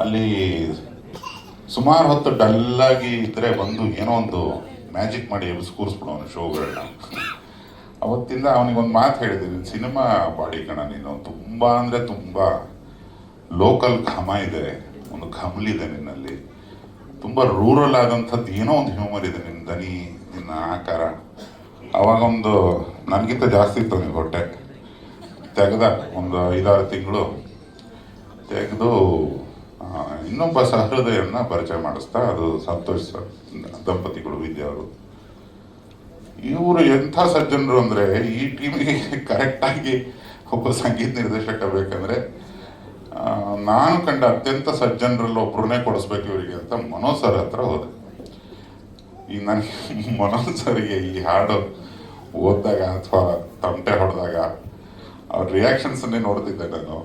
ಅಲ್ಲಿ ಸುಮಾರು ಹೊತ್ತು ಡಲ್ಲಾಗಿ ಇದ್ರೆ ಬಂದು ಏನೋ ಒಂದು ಮ್ಯಾಜಿಕ್ ಮಾಡಿ ಕೂರಿಸ್ಬಿಡೋನು ಶೋಗಳನ್ನ. ಅವತ್ತಿಂದ ಅವನಿಗೊಂದು ಮಾತು ಹೇಳಿದ್ದೀನಿ, ಸಿನಿಮಾ ಬಾಡಿ ಕಣ ನೀನು, ತುಂಬ ಅಂದರೆ ತುಂಬ ಲೋಕಲ್ ಘಮ ಇದೆ, ಒಂದು ಘಮ್ಲಿದೆ ನಿನ್ನಲ್ಲಿ, ತುಂಬ ರೂರಲ್ ಆದಂಥದ್ದು ಏನೋ ಒಂದು ಹ್ಯೂಮರ್ ಇದೆ ನಿನ್ನ ದನಿ, ನಿನ್ನ ಆಕಾರ. ಅವಾಗ ಒಂದು ನನಗಿಂತ ಜಾಸ್ತಿ ಇತ್ತು ನೀವು ಹೊಟ್ಟೆ ತೆಗೆದ ಒಂದು 5-6 ತಿಂಗಳು ತೆಗೆದು ಇನ್ನೊಬ್ಬ ಸಹೃದಯರನ್ನ ಪರಿಚಯ ಮಾಡಿಸ್ತಾ, ಅದು ಸಂತೋಷ್ ದಂಪತಿಗಳು ವಿದ್ಯಾ ಅವರು. ಇವರು ಎಂಥ ಸಜ್ಜನರು ಅಂದರೆ, ಈ ಟೀಮಿಗೆ ಕರೆಕ್ಟಾಗಿ ಒಬ್ಬ ಸಂಗೀತ ನಿರ್ದೇಶಕ ಬೇಕಂದ್ರೆ ನಾನು ಕಂಡ ಅತ್ಯಂತ ಸಜ್ಜನರಲ್ಲಿ ಒಬ್ಬರನ್ನೇ ಕೊಡಿಸ್ಬೇಕು ಇವರಿಗೆ ಅಂತ ಮನೋಜ್ ಸರ್ ಹತ್ರ ಹೋದೆ. ಈಗ ನನಗೆ ಮನೋಜ್ ಸರ್ಗೆ ಈ ಹಾಡು ಓದಿದಾಗ ಅಥವಾ ತಮಟೆ ಹೊಡೆದಾಗ ಅವ್ರ ರಿಯಾಕ್ಷನ್ಸನ್ನೇ ನೋಡ್ತಿದ್ದೆ ನಾನು.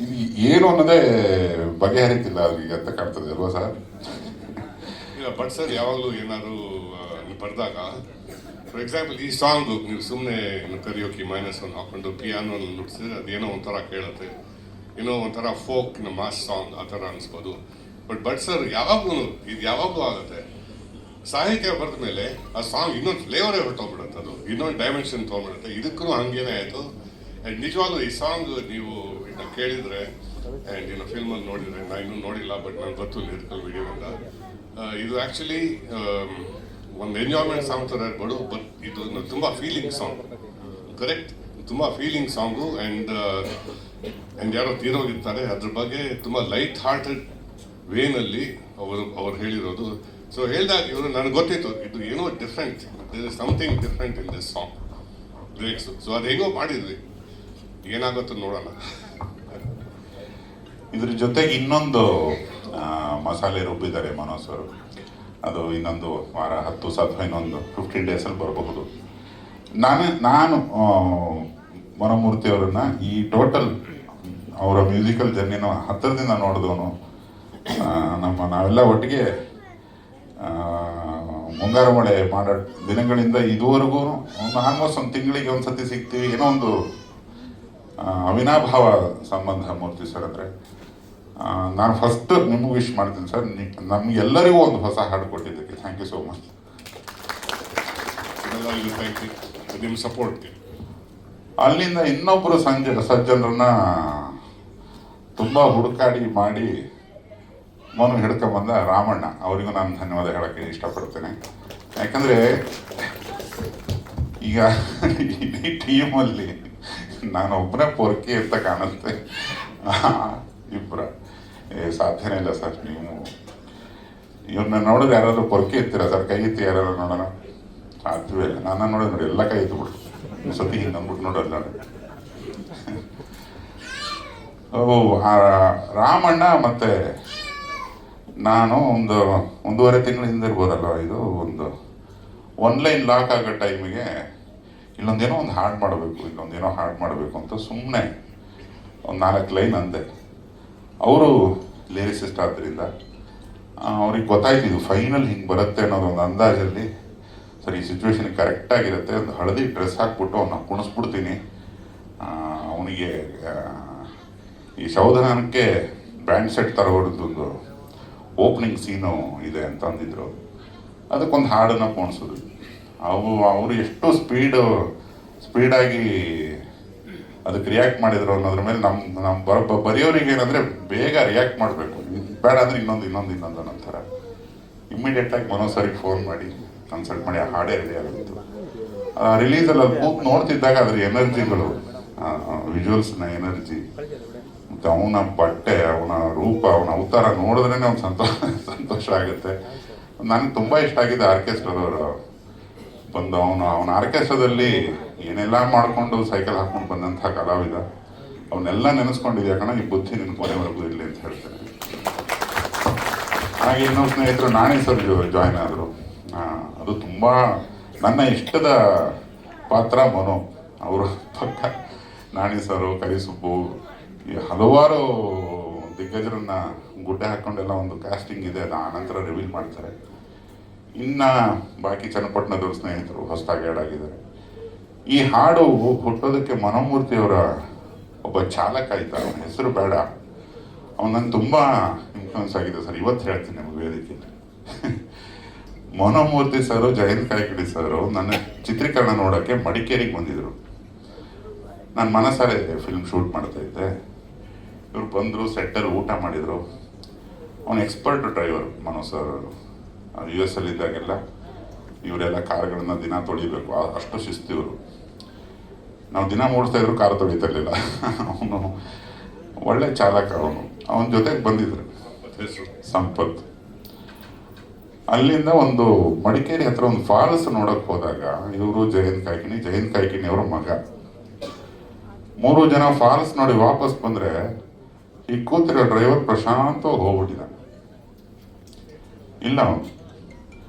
ಇದು ಏನು ಅನ್ನೋದೇ ಬಗೆಹರಿತಿಲ್ಲ ಅವ್ರಿಗೆ ಅಂತ ಕಾಣ್ತದೆ ಅಲ್ವಾ ಸರ್? ಇಲ್ಲ, ಬಟ್ ಸರ್ ಯಾವಾಗಲೂ ಏನಾದ್ರು ಬರೆದಾಗ, ಫಾರ್ ಎಕ್ಸಾಂಪಲ್ ಈ ಸಾಂಗು ನೀವು ಸುಮ್ಮನೆ ಕರಿಯೋಕೆ -1 ಹಾಕೊಂಡು ಪಿಯಾನೋ ನುಡಿಸಿದ್ರೆ ಅದೇನೋ ಒಂಥರ ಕೇಳುತ್ತೆ, ಏನೋ ಒಂಥರ ಫೋಕ್ ಮಾಸ್ ಸಾಂಗ್ ಆ ಥರ ಅನಿಸ್ಬೋದು. ಬಟ್ ಸರ್ ಯಾವಾಗಲೂ ಇದು ಯಾವಾಗಲೂ ಆಗುತ್ತೆ, ಸಾಹಿತ್ಯ ಬರೆದ ಮೇಲೆ ಆ ಸಾಂಗ್ ಇನ್ನೊಂದು ಫ್ಲೇವರೇ ಹೊರಟೋಗ್ಬಿಡುತ್ತೆ, ಅದು ಇನ್ನೊಂದು ಡೈಮೆನ್ಷನ್ ತೊಗೊಂಡ್ಬಿಡುತ್ತೆ. ಇದಕ್ಕೂ ಹಂಗೇನೆ ಆಯಿತು. ಆ್ಯಂಡ್ ನಿಜವಾಗ್ಲೂ ಈ ಸಾಂಗ್ ನೀವು ಇದನ್ನ ಕೇಳಿದರೆ ಆ್ಯಂಡ್ ಇನ್ನು ಫಿಲ್ಮಲ್ಲಿ ನೋಡಿದರೆ, ನಾನು ಇನ್ನೂ ನೋಡಿಲ್ಲ ಬಟ್ ನನಗೆ ಗೊತ್ತು ಲಿರಿಕಲ್ ವಿಡಿಯೋದಿಂದ, ಇದು ಆ್ಯಕ್ಚುಲಿ ಒಂದು ಎಂಜಾಯ್ಮೆಂಟ್ ಸಾಂಗ್ ಥರ ಇರ್ಬೋದು. ಬಟ್ ಇದು ತುಂಬ ಫೀಲಿಂಗ್ ಸಾಂಗ್, ಕರೆಕ್ಟ್, ತುಂಬ ಫೀಲಿಂಗ್ ಸಾಂಗು. ಆ್ಯಂಡ್ ಯಾರೋ ತೀರೋಗಿರ್ತಾರೆ, ಅದ್ರ ಬಗ್ಗೆ ತುಂಬ ಲೈಟ್ ಹಾರ್ಟೆಡ್ ವೇನಲ್ಲಿ ಅವರು ಹೇಳಿರೋದು. ಸೊ ಹೇಳಿದಾಗ ಇವರು ನನಗೆ ಗೊತ್ತಿತ್ತು ಇದು ಏನೋ different, there is something different in this song lyrics. So ಅದು ಹೆಂಗೋ ಮಾಡಿದ್ವಿ, ಏನಾಗುತ್ತೋ ನೋಡೋಣ. ಇದ್ರ ಜೊತೆಗೆ ಇನ್ನೊಂದು ಮಸಾಲೆ ರುಬ್ಬಿದ್ದಾರೆ ಮನೋಜ್ ಅವರು. ಅದು ಇನ್ನೊಂದು ವಾರ 10 ಅಥವಾ ಇನ್ನೊಂದು 15 ಡೇಸಲ್ಲಿ ಬರಬಹುದು. ನಾನು ಮನಮೂರ್ತಿ ಅವರನ್ನ ಈ ಟೋಟಲ್ ಅವರ ಮ್ಯೂಸಿಕಲ್ ಜರ್ನಿನ ಹತ್ತಿರದಿಂದ ನೋಡಿದವನು. ನಾವೆಲ್ಲ ಒಟ್ಟಿಗೆ ಮುಂಗಾರು ಮಳೆ ಮಾಡೋ ದಿನಗಳಿಂದ ಇದುವರೆಗೂ ಆಲ್ಮೋಸ್ಟ್ ಒಂದು ತಿಂಗಳಿಗೆ ಒಂದ್ಸತಿ ಸಿಗ್ತೀವಿ. ಏನೋ ಒಂದು ಅವಿನಾಭಾವ ಸಂಬಂಧ ಮೂರ್ತಿ ಸರ್ ಅಂದರೆ. ನಾನು ಫಸ್ಟ್ ನಿಮಗೆ ವಿಶ್ ಮಾಡ್ತೀನಿ ಸರ್, ನಮಗೆಲ್ಲರಿಗೂ ಒಂದು ಹೊಸ ಹಾಡು ಕೊಟ್ಟಿದ್ದಕ್ಕೆ ಥ್ಯಾಂಕ್ ಯು ಸೋ ಮಚ್. ನಿಮ್ಮ ಸಪೋರ್ಟ್ಗೆ. ಅಲ್ಲಿಂದ ಇನ್ನೊಬ್ಬರು ಸಜ್ಜನರನ್ನ ತುಂಬ ಹುಡುಕಾಡಿ ಮಾಡಿ ಮನು ಹಿಡ್ಕೊಂಬಂದ ರಾಮಣ್ಣ, ಅವರಿಗೂ ನಾನು ಧನ್ಯವಾದ ಹೇಳೋಕ್ಕೆ ಇಷ್ಟಪಡ್ತೇನೆ. ಯಾಕಂದರೆ ಈಗ ಈ ಟೀಮಲ್ಲಿ ನಾನೊಬ್ಬನೇ ಪೊರ್ಕಿ ಅಂತ ಕಾಣುತ್ತೆ, ಇಬ್ಬರ ಸಾಧ್ಯನೇ ಇಲ್ಲ ಸರ್. ನೀವು ಇವ್ರನ್ನ ನೋಡಿದ್ರೆ ಯಾರಾದರೂ ಪೊರ್ಕಿ ಇರ್ತೀರ ಸರ್? ಕೈ ಎತ್ತಿ ಯಾರು ನೋಡೋಣ? ಸಾಧ್ಯವೇ ಇಲ್ಲ. ನಾನು ನೋಡಿದ್ರೆ ನೋಡಿ ಎಲ್ಲ ಕೈ ಎತ್ತು ಬಿಡು, ಸತಿ ಹಿಂಗೆ ಅಂದ್ಬಿಟ್ಟು ನೋಡೋಲ್ಲ. ರಾಮಣ್ಣ ಮತ್ತು ನಾನು ಒಂದು 1.5 ತಿಂಗಳ ಹಿಂದೆ ಇರ್ಬೋದಲ್ಲ, ಇದು ಒಂದು ಒನ್ಲೈನ್ ಲಾಕ್ ಆಗೋ ಟೈಮಿಗೆ ಇಲ್ಲೊಂದೇನೋ ಒಂದು ಹಾಡು ಮಾಡಬೇಕು ಅಂತ ಸುಮ್ಮನೆ ಒಂದು 4 ಲೈನ್ ಅಂದೆ. ಅವರು ಲಿರಿಸಿಸ್ಟ್ ಆದ್ದರಿಂದ ಅವ್ರಿಗೆ ಗೊತ್ತಾಯ್ತು ಇದು ಫೈನಲ್ ಹಿಂಗೆ ಬರುತ್ತೆ ಅನ್ನೋದು ಒಂದು ಅಂದಾಜಲ್ಲಿ. ಸರಿ, ಈ ಸಿಚುವೇಶನ್ಗೆ ಕರೆಕ್ಟಾಗಿರುತ್ತೆ, ಒಂದು ಹಳದಿ ಡ್ರೆಸ್ ಹಾಕ್ಬಿಟ್ಟು ಅವನ್ನ ಕುಣಿಸ್ಬಿಡ್ತೀನಿ, ಅವನಿಗೆ ಈ ಶೌಧನಕ್ಕೆ ಬ್ಯಾಂಡ್ ಸೆಟ್ ತರೋದ್ರದ್ದೊಂದು ಓಪನಿಂಗ್ ಸೀನು ಇದೆ ಅಂತ ಅಂದಿದ್ರು. ಅದಕ್ಕೊಂದು ಹಾಡನ್ನು ಪೋಣಿಸಿದ್ರು. ಅವರು ಎಷ್ಟು ಸ್ಪೀಡಾಗಿ ಅದಕ್ಕೆ ರಿಯಾಕ್ಟ್ ಮಾಡಿದ್ರು ಅನ್ನೋದ್ರ ಮೇಲೆ ನಮ್ಮ ಬರೆಯೋರಿಗೆ ಏನಂದರೆ ಬೇಗ ರಿಯಾಕ್ಟ್ ಮಾಡಬೇಕು, ಬೇಡ ಅಂದರೆ ಇನ್ನೊಂದು ಅನ್ನೋ ಥರ. ಇಮ್ಮಿಡಿಯೇಟಾಗಿ ಮನೋಜ್ ಸರಿಗೆ ಫೋನ್ ಮಾಡಿ ಕನ್ಸಲ್ಟ್ ಮಾಡಿ ಆ ಹಾಡೇ ರೆಡಿ ಆಗಿತ್ತು. ರಿಲೀಸಲ್ಲಿ ಅಲ್ಲಿ ಕೂತು ನೋಡ್ತಿದ್ದಾಗ ಅದ್ರ ಎನರ್ಜಿಗಳು, ವಿಜುವಲ್ಸ್ನ ಎನರ್ಜಿ ಮತ್ತು ಅವನ ಬಟ್ಟೆ, ಅವನ ರೂಪ, ಅವನ ಅವತಾರ ನೋಡಿದ್ರೇ ಒಂದು ಸಂತೋಷ ಆಗುತ್ತೆ. ನನಗೆ ತುಂಬ ಇಷ್ಟ ಆಗಿದೆ ಆರ್ಕೆಸ್ಟ್ರಾದವರು ಬಂದು ಅವನ ಆರ್ಕೆಸ್ಟ್ರಾದಲ್ಲಿ ಏನೆಲ್ಲ ಮಾಡಿಕೊಂಡು ಸೈಕಲ್ ಹಾಕ್ಕೊಂಡು ಬಂದಂಥ ಕಲಾವಿದ. ಅವನ್ನೆಲ್ಲ ನೆನೆಸ್ಕೊಂಡಿದ್ಯಾ ಕಣ, ಈ ಬುದ್ಧಿ ನಿನ್ನ ಕೊನೆವರೆಗೂ ಇರಲಿ ಅಂತ ಹೇಳ್ತೇನೆ. ಹಾಗೆ ಇನ್ನೊಂದು ಸ್ನೇಹಿತರು ನಾಣಿ ಸರ್ ಜಾಯ್ನ್ ಆದರು. ಅದು ತುಂಬ ನನ್ನ ಇಷ್ಟದ ಪಾತ್ರ ಮನು. ಅವರು ಪಕ್ಕ ನಾಣಿ ಸರು, ಕರಿಸುಬ್ಬು, ಈ ಹಲವಾರು ದಿಗ್ಗಜರನ್ನ ಗುಡ್ಡೆ ಹಾಕ್ಕೊಂಡೆಲ್ಲ ಒಂದು ಕ್ಯಾಸ್ಟಿಂಗ್ ಇದೆ, ಅದು ಆನಂತರ ರಿವೀಲ್ ಮಾಡ್ತಾರೆ. ಇನ್ನು ಬಾಕಿ ಚನ್ನಪಟ್ಟಣದವ್ರ ಸ್ನೇಹಿತರು ಹೊಸದಾಗಿ ಆ್ಯಡ್ ಆಗಿದ್ದಾರೆ. ಈ ಹಾಡು ಹುಟ್ಟೋದಕ್ಕೆ ಮನೋಮೂರ್ತಿಯವರ ಒಬ್ಬ ಚಾಲಕ ಇದ್ದ, ಅವನ ಹೆಸರು ಬೇಡ, ಅವ್ನು ನಂಗೆ ತುಂಬ ಇನ್ಫ್ಲುಯೆನ್ಸ್ ಆಗಿದೆ ಸರ್. ಇವತ್ತು ಹೇಳ್ತೀನಿ ನಿಮಗೆ ವೇದಿಕೆ. ಮನೋಮೂರ್ತಿ ಸರು, ಜಯಂತ್ ಕಾಯ್ಕಿಣಿ ಸರು ನನ್ನ ಚಿತ್ರೀಕರಣ ನೋಡೋಕ್ಕೆ ಮಡಿಕೇರಿಗೆ ಬಂದಿದ್ರು. ನಾನು ಮನಸಾರೆ ಫಿಲ್ಮ್ ಶೂಟ್ ಮಾಡ್ತಾ ಇದ್ದೆ. ಇವ್ರು ಬಂದರು, ಸೆಟ್ಟಲ್ಲಿ ಊಟ ಮಾಡಿದರು. ಅವನು ಎಕ್ಸ್ಪರ್ಟ್ ಡ್ರೈವರ್ ಮನೋ ಸರ್. US ಇದ್ದಾಗೆಲ್ಲ ಇವರೆಲ್ಲ ಕಾರ್ಗಳನ್ನ ದಿನ ತೊಳಿಬೇಕು, ಅಷ್ಟು ಶಿಸ್ತು ಇವರು. ನಾವು ದಿನ ಮೂಡಿಸ್ತಾ ಇದ್ರು ಕಾರ್ ತೊಳಿತಿರ್ಲಿಲ್ಲ. ಅವನು ಒಳ್ಳೆ ಚಾಲಕ. ಅವನ ಜೊತೆಗೆ ಬಂದಿದ್ರು ಸಂಪತ್. ಅಲ್ಲಿಂದ ಒಂದು ಮಡಿಕೇರಿ ಹತ್ರ ಒಂದು ಫಾಲ್ಸ್ ನೋಡಕ್ ಹೋದಾಗ ಇವರು ಜಯಂತ್ ಕಾಯ್ಕಿಣಿ ಅವರ ಮಗ 3 ಜನ ಫಾಲ್ಸ್ ನೋಡಿ ವಾಪಸ್ ಬಂದ್ರೆ ಈ ಕೂತಿರೋ ಡ್ರೈವರ್ ಪ್ರಶಾಂತ ಹೋಗ್ಬಿಟ್ಟಿದ. ಇಲ್ಲ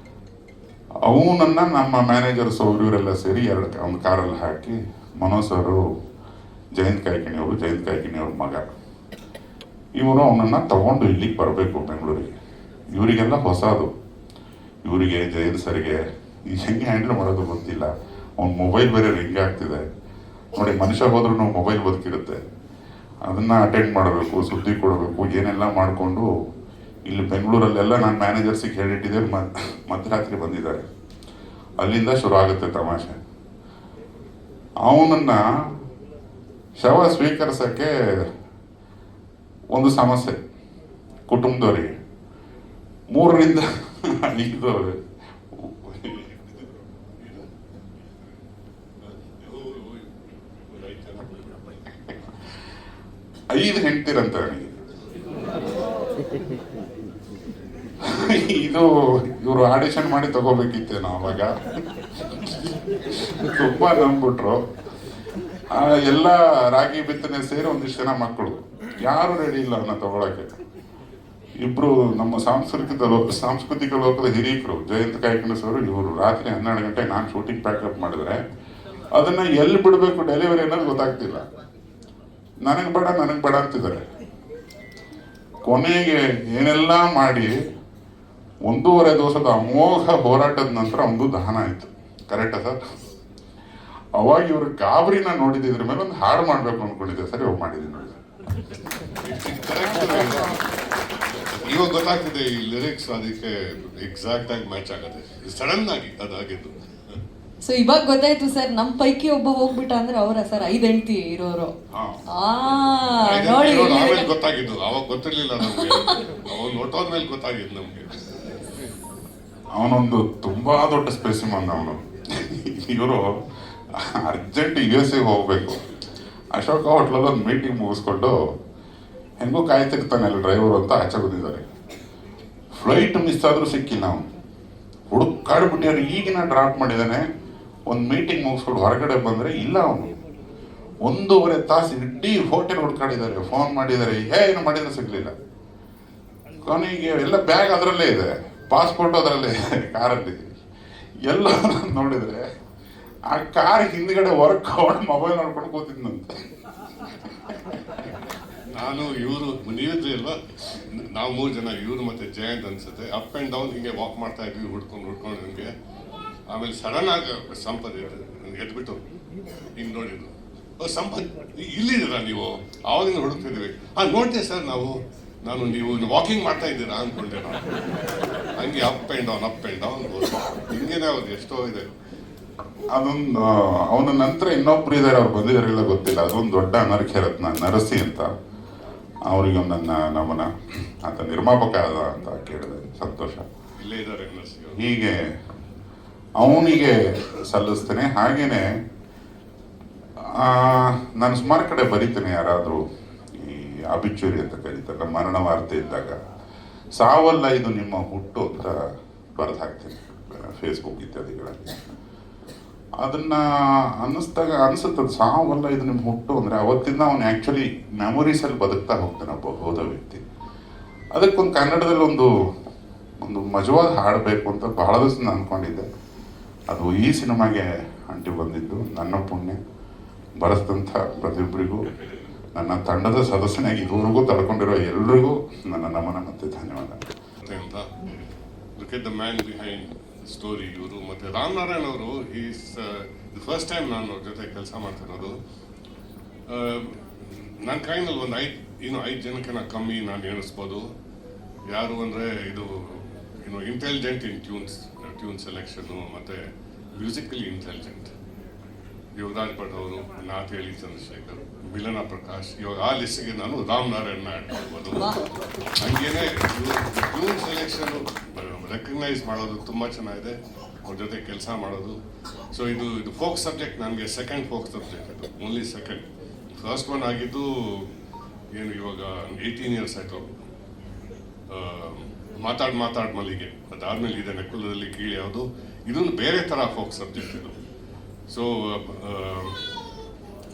ಅವನನ್ನ ನಮ್ಮ ಮ್ಯಾನೇಜರ್ಸ್ ಇವರೆಲ್ಲ ಸೇರಿ ಒಂದು ಕಾರಲ್ಲಿ ಹಾಕಿ ಮನೋಜ್ ಅವರು ಜಯಂತ್ ಕಾಯ್ಕಿಣಿ ಅವ್ರ ಮಗ ಇವರು ಅವನನ್ನ ತಗೊಂಡು ಇಲ್ಲಿಗೆ ಬರಬೇಕು ಬೆಂಗಳೂರಿಗೆ. ಇವರಿಗೆಲ್ಲ ಹೊಸದು. ಇವರಿಗೆ ಜಯಂತ್ ಸರ್ಗೆ ಹೆಂಗೆ ಹ್ಯಾಂಡಲ್ ಮಾಡೋದು ಗೊತ್ತಿಲ್ಲ. ಅವ್ನ ಮೊಬೈಲ್ ಬೇರೆ ರಿಂಗ್ ಆಗ್ತಿದೆ ನೋಡಿ. ಮನುಷ್ಯ ಹೋದ್ರೂ ಮೊಬೈಲ್ ಬದುಕಿರುತ್ತೆ. ಅದನ್ನ ಅಟೆಂಡ್ ಮಾಡಬೇಕು, ಸುದ್ದಿ ಕೊಡಬೇಕು, ಏನೆಲ್ಲ ಮಾಡಿಕೊಂಡು ಇಲ್ಲಿ ಬೆಂಗಳೂರಲ್ಲೆಲ್ಲ ನಾನು ಮ್ಯಾನೇಜರ್ಸಿಗೆ ಹೇಳಿಟ್ಟಿದ್ದೆ. ಮಧ್ಯರಾತ್ರಿ ಬಂದಿದ್ದಾರೆ. ಅಲ್ಲಿಂದ ಶುರು ಆಗುತ್ತೆ ತಮಾಷೆ. ಅವನನ್ನ ಶವ ಸ್ವೀಕರಿಸಕ್ಕೆ ಒಂದು ಸಮಸ್ಯೆ ಕುಟುಂಬದವರಿಗೆ. 3ರಿಂದ 5 ಹೆಂಡ್ತಿರಂತ ನನಗೆ. ಇದು ಇವರು ಆಡಿಷನ್ ಮಾಡಿ ತಗೋಬೇಕಿತ್ತೇನೋ ಅವಾಗ. ತುಂಬಾ ನಂಬಿಟ್ರು. ಎಲ್ಲ ರಾಗಿ ಬಿತ್ತನೆ ಸೇರಿ ಒಂದಿಷ್ಟು ಜನ ಮಕ್ಕಳು ಯಾರು ರೆಡಿ ಇಲ್ಲ ಅವನ್ನ ತಗೊಳಕ್ಕೆ. ಇಬ್ರು ನಮ್ಮ ಸಾಂಸ್ಕೃತಿಕ ಲೋಕದ ಹಿರೀಕರು ಜಯಂತ್ ಕಾಯ್ಕಿಣಿ ಅವರು. ಇವರು ರಾತ್ರಿ 12 ಗಂಟೆಗೆ ನಾನು ಶೂಟಿಂಗ್ ಪ್ಯಾಕಪ್ ಮಾಡಿದ್ರೆ ಅದನ್ನ ಎಲ್ಲಿ ಬಿಡಬೇಕು ಡೆಲಿವರಿ ಅನ್ನೋದು ಗೊತ್ತಾಗ್ತಿಲ್ಲ. ನನಗೆ ಬೇಡ ಅಂತಿದ್ದಾರೆ. ಕೊನೆಗೆ ಏನೆಲ್ಲ ಮಾಡಿ 1.5 ದಿವಸದ ಅಮೋಘ ಹೋರಾಟದ ನಂತರ ಒಂದು ದಹನ ಆಯ್ತು. ಕರೆಕ್ಟಾ ಸರ್? ಅವಾಗ ಇವರು ಗಾಬರಿನ ನೋಡಿದ್ರ ಮೇಲೆ ಒಂದು ಹಾಡು ಮಾಡ್ಬೇಕು ಅನ್ಕೊಂಡಿದ್ದೆ ಸರ್. ಇವಾಗ ಮಾಡಿದ್ದೀನಿ ನೋಡಿ. ಇವಾಗ ಗೊತ್ತಾಗ್ತಿದೆ ಈ ಲಿರಿಕ್ಸ್ ಅದಕ್ಕೆ ಎಕ್ಸಾಕ್ಟ್ ಆಗಿ ಮ್ಯಾಚ್ ಆಗುತ್ತೆ. ಸಡನ್ ಆಗಿ ಅದಾಗಿದ್ದು. ಸೊ ಇವಾಗ ಗೊತ್ತಾಯ್ತು ಸರ್, ನಮ್ ಪೈಕಿ ಒಬ್ಬ ಹೋಗ್ಬಿಟ್ಟ ಅಂದ್ರೆ ಅವರ ಸರ್ 5 ಹೆಂಡ್ತಿ ಇರೋರು. ನೋಡಿ ಆಮೇಲೆ ಗೊತ್ತಾಗಿದ್ದು. ಅವಾಗ ಗೊತ್ತಿರ್ಲಿಲ್ಲ ನಮ್ಗೆ. ಅವನು ಹೊಟ್ಟೋದ್ಮೇಲೆ ಗೊತ್ತಾಗಿದ್ದು ನಮ್ಗೆ. ಅವನೊಂದು ತುಂಬಾ ದೊಡ್ಡ ಸ್ಪೆಸಿಮನ್ ಅವನು. ಇವರು ಅರ್ಜೆಂಟ್ US ಹೋಗ್ಬೇಕು. ಅಶೋಕ ಹೋಟ್ಲಲ್ಲಿ ಒಂದು ಮೀಟಿಂಗ್ ಮುಗಿಸ್ಕೊಂಡು ಹೆಂಗೋ ಕಾಯ್ತಿರ್ತಾನೆ ಅಲ್ಲಿ ಡ್ರೈವರ್ ಅಂತ ಆಚೆ ಬಂದಿದ್ದಾರೆ. ಫ್ಲೈಟ್ ಮಿಸ್ ಆದ್ರೂ ಸಿಕ್ಕಿಲ್ಲ. ಅವನು ಹುಡುಕಾಡ್ಬಿಟ್ಟಿವ್ರು. ಈಗಿನ ಡ್ರಾಪ್ ಮಾಡಿದ್ದಾನೆ. ಒಂದು ಮೀಟಿಂಗ್ ಮುಗಿಸ್ಕೊಂಡು ಹೊರಗಡೆ ಬಂದ್ರೆ ಇಲ್ಲ. ಅವನು 1.5 ತಾಸು ಇಡೀ ಹೋಟೆಲ್ ಹುಡ್ಕಾಡಿದ್ದಾರೆ, ಫೋನ್ ಮಾಡಿದ್ದಾರೆ, ಏನು ಮಾಡಿದ್ರೆ ಸಿಗ್ಲಿಲ್ಲ. ಕೊನೆಗೆ ಎಲ್ಲ ಬ್ಯಾಗ್ ಅದರಲ್ಲೇ ಇದೆ, ಪಾಸ್ಪೋರ್ಟ್ ಅದರಲ್ಲೇ ಇದೆ ಕಾರಲ್ಲಿ. ಎಲ್ಲ ನೋಡಿದ್ರೆ ಆ ಕಾರ್ ಹಿಂದ್ಗಡೆ ಹೊರಕೊಂಡು ಮೊಬೈಲ್ ನೋಡ್ಕೊಂಡು ಕೂತಿದ್ನಂತೆ. ನಾನು ಇವರು ನೀವಿದ್ರಿ ಅಲ್ವಾ, ನಾವು 3 ಜನ, ಇವರು ಮತ್ತೆ ಜಯಂತ್ ಅನ್ಸುತ್ತೆ, ಅಪ್ ಅಂಡ್ ಡೌನ್ ಹಿಂಗೆ ವಾಕ್ ಮಾಡ್ತಾ ಇದ್ವಿ ಹುಡ್ಕೊಂಡು ಹಿಂಗೆ. ಆಮೇಲೆ ಸಡನ್ ಆಗಿ ಸಂಪತ್ ಎದ್ಬಿಟ್ಟು ಹಿಂಗೆ ನೋಡಿದ್ರು. ಸಂಪತ್ ಇಲ್ಲಿದ್ದೀರಾ ನೀವು? ಆವಾಗಿಂದ ಹುಡುಕ್ತಿದ್ವಿ. ನೋಡ್ದೆ ಸರ್ ನಾನು ನೀವು ವಾಕಿಂಗ್ ಮಾಡ್ತಾ ಇದ್ದೀರಾ ಅಂದ್ಕೊಂಡೆ ನಾನು. ಹಂಗೆ ಅಪ್ ಅಂಡ್ ಡೌನ್ ಹಿಂಗೇನೆ ಅವ್ರು ಎಷ್ಟೋ ಇದೆ. ಅದೊಂದು ಅವನ ನಂತರ ಇನ್ನೊಬ್ರು ಇದ್ದಾರೆ, ಅವ್ರು ಬಂದಿದ್ದಾರೆಲ್ಲ ಗೊತ್ತಿಲ್ಲ. ಅದೊಂದು ದೊಡ್ಡ ಅನರ್ಘ್ಯ ರತ್ನ ನರಸಿ ಅಂತ. ಅವರಿಗೆ ನನ್ನ ನಮನ. ಆತ ನಿರ್ಮಾಪಕ ಆದ ಅಂತ ಕೇಳಿದೆ, ಸಂತೋಷ. ಇಲ್ಲೇ ಇದ್ದಾರೆ ನರಸಿ. ಹೀಗೆ ಅವನಿಗೆ ಸಲ್ಲಿಸ್ತೇನೆ. ಹಾಗೇನೆ ನಾನು ಸುಮಾರು ಕಡೆ ಬರೀತೇನೆ. ಯಾರಾದರೂ ಈ ಅಬಿಚೂರಿ ಅಂತ ಕರೀತಾರೆ, ಮರಣ ವಾರ್ತೆ ಇದ್ದಾಗ ಸಾವಲ್ಲ ಇದು ನಿಮ್ಮ ಹುಟ್ಟು ಅಂತ ಬರೆದು ಹಾಕ್ತೀನಿ ಫೇಸ್ಬುಕ್ ಇತ್ಯಾದಿಗಳಲ್ಲಿ. ಅದನ್ನ ಅನಿಸುತ್ತದೆ ಸಾವಲ್ಲ ಇದು ನಿಮ್ಮ ಹುಟ್ಟು ಅಂದರೆ ಅವತ್ತಿಂದ ಅವನು ಆ್ಯಕ್ಚುಲಿ ಮೆಮೊರೀಸಲ್ಲಿ ಬದುಕ್ತಾ ಹೋಗ್ತಾನೆ ಒಬ್ಬ ಹೋದ ವ್ಯಕ್ತಿ. ಅದಕ್ಕೊಂದು ಕನ್ನಡದಲ್ಲಿ ಒಂದು ಮಜವಾದ ಹಾಡಬೇಕು ಅಂತ ಬಹಳ ದಿವಸ ನಾನು ಅಂದ್ಕೊಂಡಿದ್ದೆ. ಅದು ಈ ಸಿನಿಮಾಗೆ ಅಂಟಿ ಬಂದಿದ್ದು. ನನ್ನ ಪುಣ್ಯ. ಬರೆಸಿದಂಥ ಪ್ರತಿಯೊಬ್ಬರಿಗೂ, ನನ್ನ ತಂಡದ ಸದಸ್ಯನಾಗಿ ಇದುವರೆಗೂ ತಡ್ಕೊಂಡಿರೋ ಎಲ್ರಿಗೂ ನನ್ನ ನಮನ ಮತ್ತು ಧನ್ಯವಾದ. Look at the man behind story ಇವರು. ಮತ್ತು ರಾಮ್ ನಾರಾಯಣ್ ಅವರು ಈಸ್ ದ ಫಸ್ಟ್ ಟೈಮ್ ನಾನು ಅವ್ರ ಜೊತೆ ಕೆಲಸ ಮಾಡ್ತಿರೋದು. ನನ್ನ ಕೈನಲ್ಲಿ ಒಂದು ಇನ್ನು 5 ಜನಕ್ಕಿಂತ ಕಮ್ಮಿ ನಾನು ಎಣಿಸ್ಬೋದು. ಯಾರು ಅಂದರೆ ಇದು ಇಂಟೆಲಿಜೆಂಟ್ ಇನ್ ಟ್ಯೂನ್ ಸೆಲೆಕ್ಷನ್ನು ಮತ್ತು ಮ್ಯೂಸಿಕಲಿ ಇಂಟೆಲಿಜೆಂಟ್ ಯುವರಾಜ್ ಭಟ್ ಅವರು, ನಾಥೇಳಿ ಚಂದ್ರಶೇಖರ್, ಮಿಲನ ಪ್ರಕಾಶ್. ಇವಾಗ ಆ ಲಿಸ್ಟಿಗೆ ನಾನು ರಾಮ್ ನಾರಾಯಣ ಆ್ಯಡ್ ಮಾಡ್ಬೋದು. ಹಂಗೇನೆ ಟ್ಯೂನ್ ಸೆಲೆಕ್ಷನ್ ರೆಕಗ್ನೈಸ್ ಮಾಡೋದು ತುಂಬ ಚೆನ್ನಾಗಿದೆ, ಅವ್ರ ಜೊತೆ ಕೆಲಸ ಮಾಡೋದು. ಸೊ ಇದು ಫೋಕ್ ಸಬ್ಜೆಕ್ಟ್ ನನಗೆ ಸೆಕೆಂಡ್ ಫೋಕ್ ಸಬ್ಜೆಕ್ಟ್, ಇದು ಓನ್ಲಿ ಸೆಕೆಂಡ್. ಫಸ್ಟ್ ಒನ್ ಆಗಿದ್ದು ಏನು ಇವಾಗ 18 ಇಯರ್ಸ್ ಆಯಿತು, ಮಾತಾಡ್ ಮಲ್ಲಿಗೆ. ಅದಾದ್ಮೇಲೆ ಇದೆ ನೆಕ್ಕುಲದಲ್ಲಿ ಕೀಳಿ ಯಾವುದು. ಇದೊಂದು ಬೇರೆ ಥರ ಫೋಕ್ ಸಬ್ಜೆಕ್ಟ್ ಇದು. ಸೊ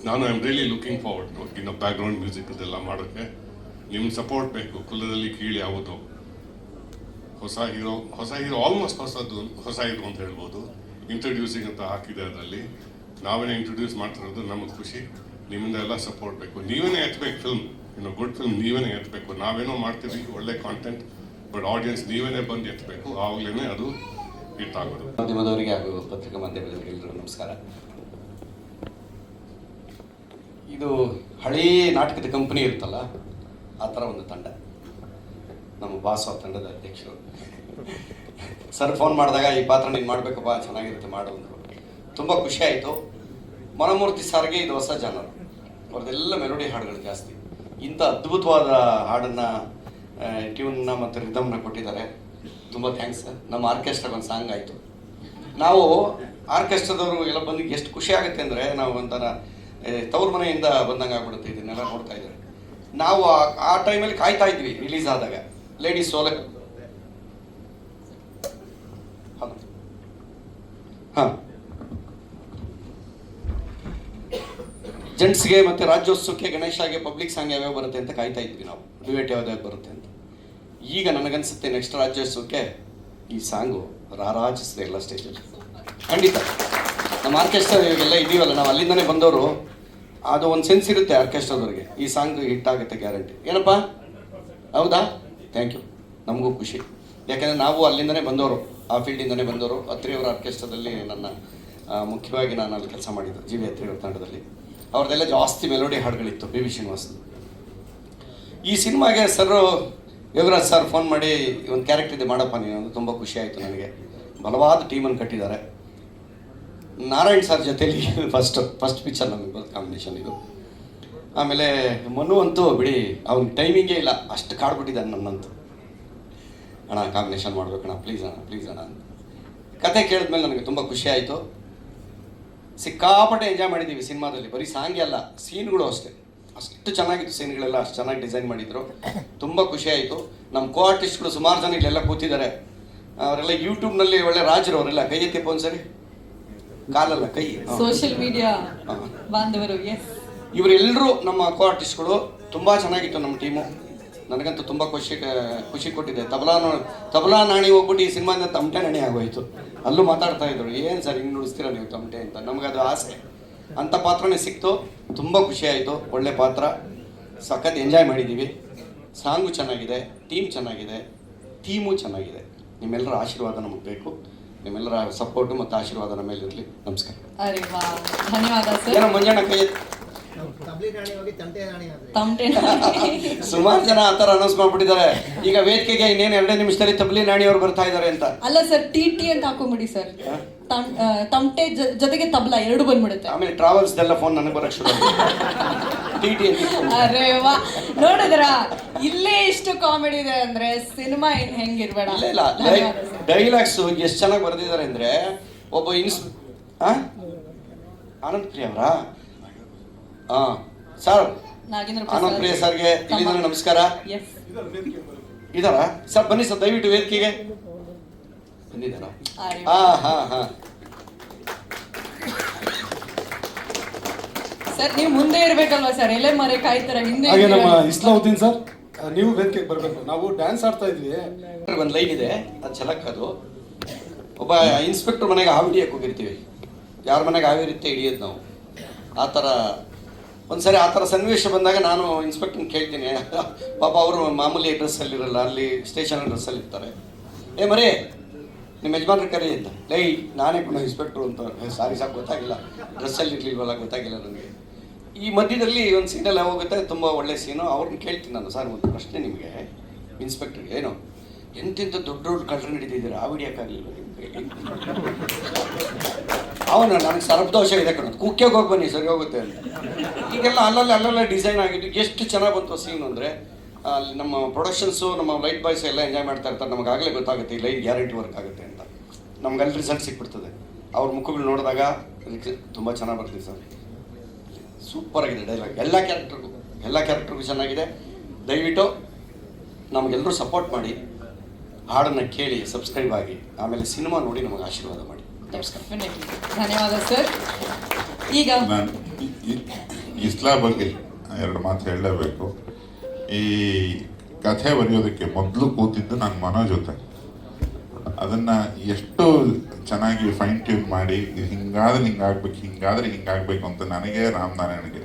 ನಾನು I am really looking forward ಇನ್ನು ಬ್ಯಾಕ್ಗ್ರೌಂಡ್ ಮ್ಯೂಸಿಕ್ ಇದೆಲ್ಲ ಮಾಡೋಕ್ಕೆ. ನಿಮ್ಮ ಸಪೋರ್ಟ್ ಬೇಕು. ಕುಲದಲ್ಲಿ ಕೀಳಿ ಯಾವುದು ಹೊಸ ಹೀರೋ ಆಲ್ಮೋಸ್ಟ್ ಹೊಸ ಹೀರೋ ಅಂತ ಹೇಳ್ಬೋದು. ಇಂಟ್ರೊಡ್ಯೂಸಿಂಗ್ ಅಂತ ಹಾಕಿದೆ, ಅದರಲ್ಲಿ ನಾವೇನೇ ಇಂಟ್ರೊಡ್ಯೂಸ್ ಮಾಡ್ತಿರೋದು ನಮಗೆ ಖುಷಿ. ನಿಮ್ಮಿಂದ ಎಲ್ಲ ಸಪೋರ್ಟ್ ಬೇಕು. ನೀವೇನೇ ಎತ್ತಬೇಕು ಫಿಲ್ಮ್, ಗುಡ್ ಫಿಲ್ಮ್ ನೀವೇನೇ ಎತ್ತಬೇಕು. ನಾವೇನೋ ಮಾಡ್ತೀವಿ ಒಳ್ಳೆ ಕಾಂಟೆಂಟ್, ಬಟ್ ಆಡಿಯನ್ಸ್ ನೀವೇನೇ ಬಂದು ಎತ್ತಬೇಕು, ಆವಾಗಲೇ ಅದು ಹಿಟ್ ಆಗೋದು. ಮಾಧ್ಯಮದವರಿಗೆ ಹಾಗೂ ಪತ್ರಿಕಾ ಮಾಧ್ಯಮದವರಿಗೆ ಎಲ್ಲರಿಗೂ ನಮಸ್ಕಾರ. ಇದು ಹಳೇ ನಾಟಕದ ಕಂಪನಿ ಇರುತ್ತಲ್ಲ, ಆ ಥರ ಒಂದು ತಂಡ. ನಮ್ಮ ಬಾಸ್ ಆ ತಂಡದ ಅಧ್ಯಕ್ಷರು ಸರ್ ಫೋನ್ ಮಾಡಿದಾಗ ಈ ಪಾತ್ರ ನೀನು ಮಾಡಬೇಕಪ್ಪ, ಚೆನ್ನಾಗಿರುತ್ತೆ ಮಾಡು ಅಂದರು. ತುಂಬ ಖುಷಿ ಆಯಿತು. ಮನಮೂರ್ತಿ ಸಾರ್ಗೆ ಇದು ಹೊಸ ಜಾನರ್, ಅವ್ರದ್ದೆಲ್ಲ ಮೆಲೋಡಿ ಹಾಡುಗಳು ಜಾಸ್ತಿ. ಇಂಥ ಅದ್ಭುತವಾದ ಹಾಡನ್ನು, ಟ್ಯೂನ್ನ ಮತ್ತು ರಿದಮ್ನ ಕೊಟ್ಟಿದ್ದಾರೆ. ತುಂಬ ಥ್ಯಾಂಕ್ಸ್ ಸರ್. ನಮ್ಮ ಆರ್ಕೆಸ್ಟ್ರಾಗೆ ಒಂದು ಸಾಂಗ್ ಆಯಿತು. ನಾವು ಆರ್ಕೆಸ್ಟ್ರಾದವರು ಎಲ್ಲ ಬಂದು ಎಷ್ಟು ಖುಷಿ ಆಗುತ್ತೆ ಅಂದರೆ, ನಾವು ಒಂಥರ ತವ್ರ ಮನೆಯಿಂದ ಬಂದಂಗೆ ಆಗ್ಬಿಡುತ್ತೆ. ಇದನ್ನೆಲ್ಲ ನೋಡ್ತಾ ಇದ್ದಾರೆ. ನಾವು ಆ ಟೈಮಲ್ಲಿ ಕಾಯ್ತಾ ಇದ್ವಿ ರಿಲೀಸ್ ಆದಾಗ. ಲೇಡೀಸ್ ಸೋಲ ಹಾಂ ಜೆಂಟ್ಸ್ಗೆ ಮತ್ತು ರಾಜ್ಯೋತ್ಸವಕ್ಕೆ, ಗಣೇಶಗೆ ಪಬ್ಲಿಕ್ ಸಾಂಗ್ ಯಾವ್ಯಾವ ಬರುತ್ತೆ ಅಂತ ಕಾಯ್ತಾ ಇದ್ವಿ ನಾವು, ಡ್ಯುಯೆಟ್ ಯಾವ್ದಾವ್ದು ಬರುತ್ತೆ ಅಂತ. ಈಗ ನನಗನ್ಸುತ್ತೆ ನೆಕ್ಸ್ಟ್ ರಾಜ್ಯೋತ್ಸವಕ್ಕೆ ಈ ಸಾಂಗು ರಾರಾಜಿಸಿದೆ ಎಲ್ಲ ಸ್ಟೇಜಲ್ಲಿ. ಖಂಡಿತ ನಮ್ಮ ಆರ್ಕೆಸ್ಟ್ರಾ ಇವಾಗೆಲ್ಲ ಇದೀವಲ್ಲ, ನಾವು ಅಲ್ಲಿಂದನೇ ಬಂದವರು, ಅದು ಒಂದು ಸೆನ್ಸ್ ಇರುತ್ತೆ ಆರ್ಕೆಸ್ಟ್ರಾದವ್ರಿಗೆ. ಈ ಸಾಂಗ್ ಹಿಟ್ ಆಗುತ್ತೆ ಗ್ಯಾರಂಟಿ. ಏನಪ್ಪ ಹೌದಾ? Thank you. ನಮಗೂ ಖುಷಿ, ಯಾಕೆಂದರೆ ನಾವು ಅಲ್ಲಿಂದನೇ ಬಂದವರು, ಆ ಫೀಲ್ಡಿಂದನೇ ಬಂದವರು. ಅತ್ರಿಯವರ ಆರ್ಕೆಸ್ಟ್ರಾದಲ್ಲಿ ಮುಖ್ಯವಾಗಿ ನಾನು ಅಲ್ಲಿ ಕೆಲಸ ಮಾಡಿದ್ದು, ಜಿ ವಿ ಅತ್ರಿಯವರ ತಂಡದಲ್ಲಿ. ಅವ್ರದ್ದೆಲ್ಲ ಜಾಸ್ತಿ ಮೆಲೋಡಿ ಹಾಡುಗಳಿತ್ತು, ಬಿ ವಿ ಶ್ರೀನಿವಾಸದ್ದು. ಈ ಸಿನಿಮಾಗೆ ಸರ್ ಯೋಗರಾಜ್ ಸರ್ ಫೋನ್ ಮಾಡಿ ಒಂದು ಕ್ಯಾರೆಕ್ಟರ್ ಇದೆ ಮಾಡಪ್ಪ ನೀನು ಅಂತ. ತುಂಬ ಖುಷಿ ಆಯಿತು ನನಗೆ. ಬಲವಾದ ಟೀಮನ್ನು ಕಟ್ಟಿದ್ದಾರೆ. ನಾರಾಯಣ್ ಸರ್ ಜೊತೆಲಿ ಫಸ್ಟ್ ಪಿಕ್ಚರ್ ನಮಗೆ ಬರೋದು ಕಾಂಬಿನೇಷನ್ ಇದು. ಆಮೇಲೆ ಮನು ಅಂತೂ ಬಿಡಿ, ಅವ್ನಿಗೆ ಟೈಮಿಂಗೇ ಇಲ್ಲ, ಅಷ್ಟು ಕಾಡ್ಬಿಟ್ಟಿದ್ದಾನೆ ನನ್ನಂತೂ. ಅಣ್ಣ ಕಾಂಬಿನೇಷನ್ ಮಾಡ್ಬೇಕಣ್ಣ, ಪ್ಲೀಸ್ ಅಣ್ಣ ಅಂತ. ಕತೆ ಕೇಳಿದ್ಮೇಲೆ ನನಗೆ ತುಂಬ ಖುಷಿ ಆಯಿತು. ಸಿಕ್ಕಾಪಟ್ಟೆ ಎಂಜಾಯ್ ಮಾಡಿದ್ದೀವಿ ಸಿನಿಮಾದಲ್ಲಿ. ಬರೀ ಸಾಂಗೇ ಅಲ್ಲ, ಸೀನ್ಗಳು ಅಷ್ಟೇ ಅಷ್ಟು ಚೆನ್ನಾಗಿತ್ತು. ಸೀನ್ಗಳೆಲ್ಲ ಅಷ್ಟು ಚೆನ್ನಾಗಿ ಡಿಸೈನ್ ಮಾಡಿದ್ರು. ತುಂಬ ಖುಷಿ ಆಯಿತು. ನಮ್ಮ ಕೋ ಆರ್ಟಿಸ್ಟ್ಗಳು ಸುಮಾರು ಜನ ಇಲ್ಲೆಲ್ಲ ಕೂತಿದ್ದಾರೆ. ಅವರೆಲ್ಲ ಯೂಟ್ಯೂಬ್ನಲ್ಲಿ ಒಳ್ಳೆ ರಾಜರು. ಅವರೆಲ್ಲ ಕೈ ಎತ್ತಿಪ್ಪ ಒಂದ್ಸರಿ, ಕಾಲಲ್ಲ ಕೈ. ಸೋಷಿಯಲ್ ಮೀಡಿಯಾ ಬಾಂಧವರು. ಇವರೆಲ್ಲರೂ ನಮ್ಮ ಕೋ ಆರ್ಟಿಸ್ಟ್ಗಳು. ತುಂಬ ಚೆನ್ನಾಗಿತ್ತು ನಮ್ಮ ಟೀಮು. ನನಗಂತೂ ತುಂಬ ಖುಷಿ ಕೊಟ್ಟಿದೆ. ತಬಲಾ ನಾಣಿ ಹೋಗ್ಬಿಟ್ಟು ಈ ಸಿನಿಮಾದಿಂದ ತಮಟೆ ನಾಣಿ ಆಗೋಯ್ತು. ಅಲ್ಲೂ ಮಾತಾಡ್ತಾ ಇದ್ರು, ಏನು ಸರ್ ಹಿಂಗೆ ನುಡಿಸ್ತೀರ ನೀವು ತಮಟೆ ಅಂತ. ನಮಗದು ಆಸೆ. ಅಂಥ ಪಾತ್ರನೇ ಸಿಕ್ತು. ತುಂಬ ಖುಷಿ ಆಯಿತು. ಒಳ್ಳೆ ಪಾತ್ರ, ಸಖತ್ ಎಂಜಾಯ್ ಮಾಡಿದ್ದೀವಿ. ಸಾಂಗು ಚೆನ್ನಾಗಿದೆ, ಟೀಮು ಚೆನ್ನಾಗಿದೆ. ನಿಮ್ಮೆಲ್ಲರ ಆಶೀರ್ವಾದ ನಮಗೆ ಬೇಕು. ನಿಮ್ಮೆಲ್ಲರ ಸಪೋರ್ಟು ಮತ್ತು ಆಶೀರ್ವಾದ ನಮ್ಮ ಮೇಲೆ ಇರಲಿ. ನಮಸ್ಕಾರ. ಅರೆ ವಾ, ಧನ್ಯವಾದ ಸರ್. ಏನೋ ಮಂಜಣ್ಣ ಕೈ ಸುಮಾರು ಜನ ಆ ಥರ ಅನೌನ್ಸ್ ಮಾಡ್ಬಿಟ್ಟಿದ್ದಾರೆ. ಈಗ ವೇದಿಕೆಗೆ ಇನ್ನೇನು 2 ನಿಮಿಷದಲ್ಲಿ ತಬ್ಲಿ ನಾಣಿ ಅವರು ಬರ್ತಾ ಇದ್ದಾರೆ ಅಂತ. ಅಲ್ಲ ಸರ್, ಟಿ ಅಂತ ಹಾಕೊಂಬಿಡಿ ಸರ್. ತಮಟೆ ಜೊತೆಗೆ ತಬ್ಲಾ ಎರಡು ಬಂದ್ಬಿಡುತ್ತೆ. ಆಮೇಲೆ ಟ್ರಾವೆಲ್ಸ್ ಎಲ್ಲ ಫೋನ್ ನನಗೆ ಬರಕ್ಕೆ ಶುರು. ಟಿ ಅರೆ ವಾ, ನೋಡಿದ್ರ ಇಲ್ಲೇ ಇಷ್ಟು ಕಾಮಿಡಿ ಇದೆ ಅಂದ್ರೆ ಸಿನಿಮಾ ಏನ್ ಹೆಂಗಿರ್ಬೇಡ. ಇಲ್ಲ ಡೈಲಾಗ್ಸ್ ಎಷ್ಟು ಚೆನ್ನಾಗಿ ಬರೆದಿದ್ದಾರೆ ಅಂದ್ರೆ, ಒಬ್ಬ ಆನಂದ್ ಪ್ರಿಯ ಅವರಾ? ಸರ್, ಆನಂದ್ ಪ್ರಿಯ ಸರ್ಗೆ ಇಲ್ಲಿಂದ ನಮಸ್ಕಾರ. ಇದಾರ ಸರ್? ಬನ್ನಿ ಸರ್, ದಯವಿಟ್ಟು ವೇದಿಕೆಗೆ ಬಂದಿದ್ದಾರ? ಸರ್ ನೀವು ಮುಂದೆ ಇರ್ಬೇಕಲ್ವಾ ಸರ್, ಎಲೆ ಮರೆ ಕಾಯ್ತಾರ ಹಿಂದೆ. ಹಾಗೆ ನಮ್ಮ ಇಸ್ಲಾವುದ್ದೀನ್ ಸರ್, ನೀವು ವೇದಿಕೆಗೆ ಬರಬೇಕು. ನಾವು ಡ್ಯಾನ್ಸ್ ಆಡ್ತಾ ಇದ್ವಿ. ಒಂದು ಲೈನ್ ಇದೆ, ಅದು ಛಲಕ್. ಅದು ಒಬ್ಬ ಇನ್ಸ್ಪೆಕ್ಟರ್ ಮನೆಗೆ ಹಾವು ಹಿಡಿಯಕ್ಕೆ ಹೋಗಿರ್ತೀವಿ. ಯಾರ ಮನೆಗೆ ಹಾವು ಇರುತ್ತೆ ಹಿಡಿಯೋದು ನಾವು. ಆ ಥರ ಒಂದ್ಸರಿ ಆ ಥರ ಸನ್ನಿವೇಶ ಬಂದಾಗ ನಾನು ಇನ್ಸ್ಪೆಕ್ಟರ್ನ ಕೇಳ್ತೀನಿ. ಪಾಪ ಅವರು ಮಾಮೂಲಿ ಡ್ರೆಸ್ಸಲ್ಲಿರಲ್ಲ, ಅಲ್ಲಿ ಸ್ಟೇಷನ್ ಡ್ರೆಸ್ಸಲ್ಲಿ ಇರ್ತಾರೆ. ಮರೇ ನಿಮ್ಮ ಯಜಮಾನ್ರ ಕರಿ ಅಂತ. ನಾನೇ ಕೂಡ ಇನ್ಸ್ಪೆಕ್ಟ್ರು ಅಂತ. ಸಾರಿ ಸಾಕು, ಗೊತ್ತಾಗಿಲ್ಲ, ಡ್ರೆಸ್ಸಲ್ಲಿ ಇರಲಿಲ್ವಲ್ಲ, ಗೊತ್ತಾಗಿಲ್ಲ ನನಗೆ. ಈ ಮಧ್ಯದಲ್ಲಿ ಒಂದು ಸೀನಲ್ಲಿ ಹೋಗುತ್ತೆ, ತುಂಬ ಒಳ್ಳೆ ಸೀನು. ಅವ್ರನ್ನ ಕೇಳ್ತೀನಿ ನಾನು, ಸರ್ ಒಂದು ಪ್ರಶ್ನೆ ನಿಮಗೆ, ಇನ್ಸ್ಪೆಕ್ಟರ್ಗೆ, ಏನು ಎಂತೆಂಥ ದೊಡ್ಡ ದೊಡ್ಡ ಕಳ್ಳರು ಹಿಡಿದಿದ್ದೀರಾ, ಆ ಹಿಡಿಯೋಕ್ಕಾಗಲಿಲ್ಲ ನಿಮ್ಮ ಕೈಲಿ? ಅವನು ನನಗೆ ಸರ್ಪದೋಷ ಇದೆ ಕಣೋ, ಕುಕ್ಕೆಗೆ ಹೋಗಿ ಬನ್ನಿ ಸರಿ ಹೋಗುತ್ತೆ ಅಂತ. ಈಗೆಲ್ಲ ಅಲ್ಲಲ್ಲೇ ಡಿಸೈನ್ ಆಗಿದ್ದು ಎಷ್ಟು ಚೆನ್ನಾಗಿ ಬಂತು ಸೀನ್ ಅಂದರೆ, ಅಲ್ಲಿ ನಮ್ಮ ಪ್ರೊಡಕ್ಷನ್ಸು, ನಮ್ಮ ಲೈಟ್ ಬಾಯ್ಸ್ ಎಲ್ಲ ಎಂಜಾಯ್ ಮಾಡ್ತಾ ಇರ್ತಾರೆ. ನಮಗಾಗಲೇ ಗೊತ್ತಾಗುತ್ತೆ ಈ ಲೈಟ್ ಗ್ಯಾರಂಟಿ ವರ್ಕ್ ಆಗುತ್ತೆ ಅಂತ. ನಮ್ಗಲ್ಲಿ ರಿಸಲ್ಟ್ ಸಿಕ್ಬಿಡ್ತದೆ. ಅವ್ರ ಮುಖಗಳು ನೋಡಿದಾಗ ತುಂಬ ಚೆನ್ನಾಗಿ ಬರ್ತೀವಿ ಸರ್. ಸೂಪರ್ ಆಗಿದೆ ಡೈಲಾಗ್, ಎಲ್ಲ ಕ್ಯಾರೆಕ್ಟರ್ಗೂ ಚೆನ್ನಾಗಿದೆ. ದಯವಿಟ್ಟು ನಮಗೆಲ್ಲರೂ ಸಪೋರ್ಟ್ ಮಾಡಿ, ಹಾಡನ್ನು ಕೇಳಿ, ಸಬ್ಸ್ಕ್ರೈಬ್ ಆಗಿ, ಆಮೇಲೆ ಸಿನಿಮಾ ನೋಡಿ ನಮಗೆ ಆಶೀರ್ವಾದ ಮಾಡಿ. ನಮಸ್ಕಾರ. ಧನ್ಯವಾದ ಸರ್. ಈಗ ನಾನು ಇಸ್ಲಾ ಬಗ್ಗೆ 2 ಮಾತು ಹೇಳಲೇಬೇಕು. ಈ ಕಥೆ ಬರೆಯೋದಕ್ಕೆ ಮೊದಲು ಕೂತಿದ್ದು ನನ್ನ ಮನೋ ಜೊತೆ. ಅದನ್ನು ಎಷ್ಟು ಚೆನ್ನಾಗಿ ಫೈನ್ ಟ್ಯೂನ್ ಮಾಡಿ ಹಿಂಗಾದ್ರೆ ಹಿಂಗಾಗಬೇಕು ಅಂತ ನನಗೆ ರಾಮನಾರಾಯಣಿಗೆ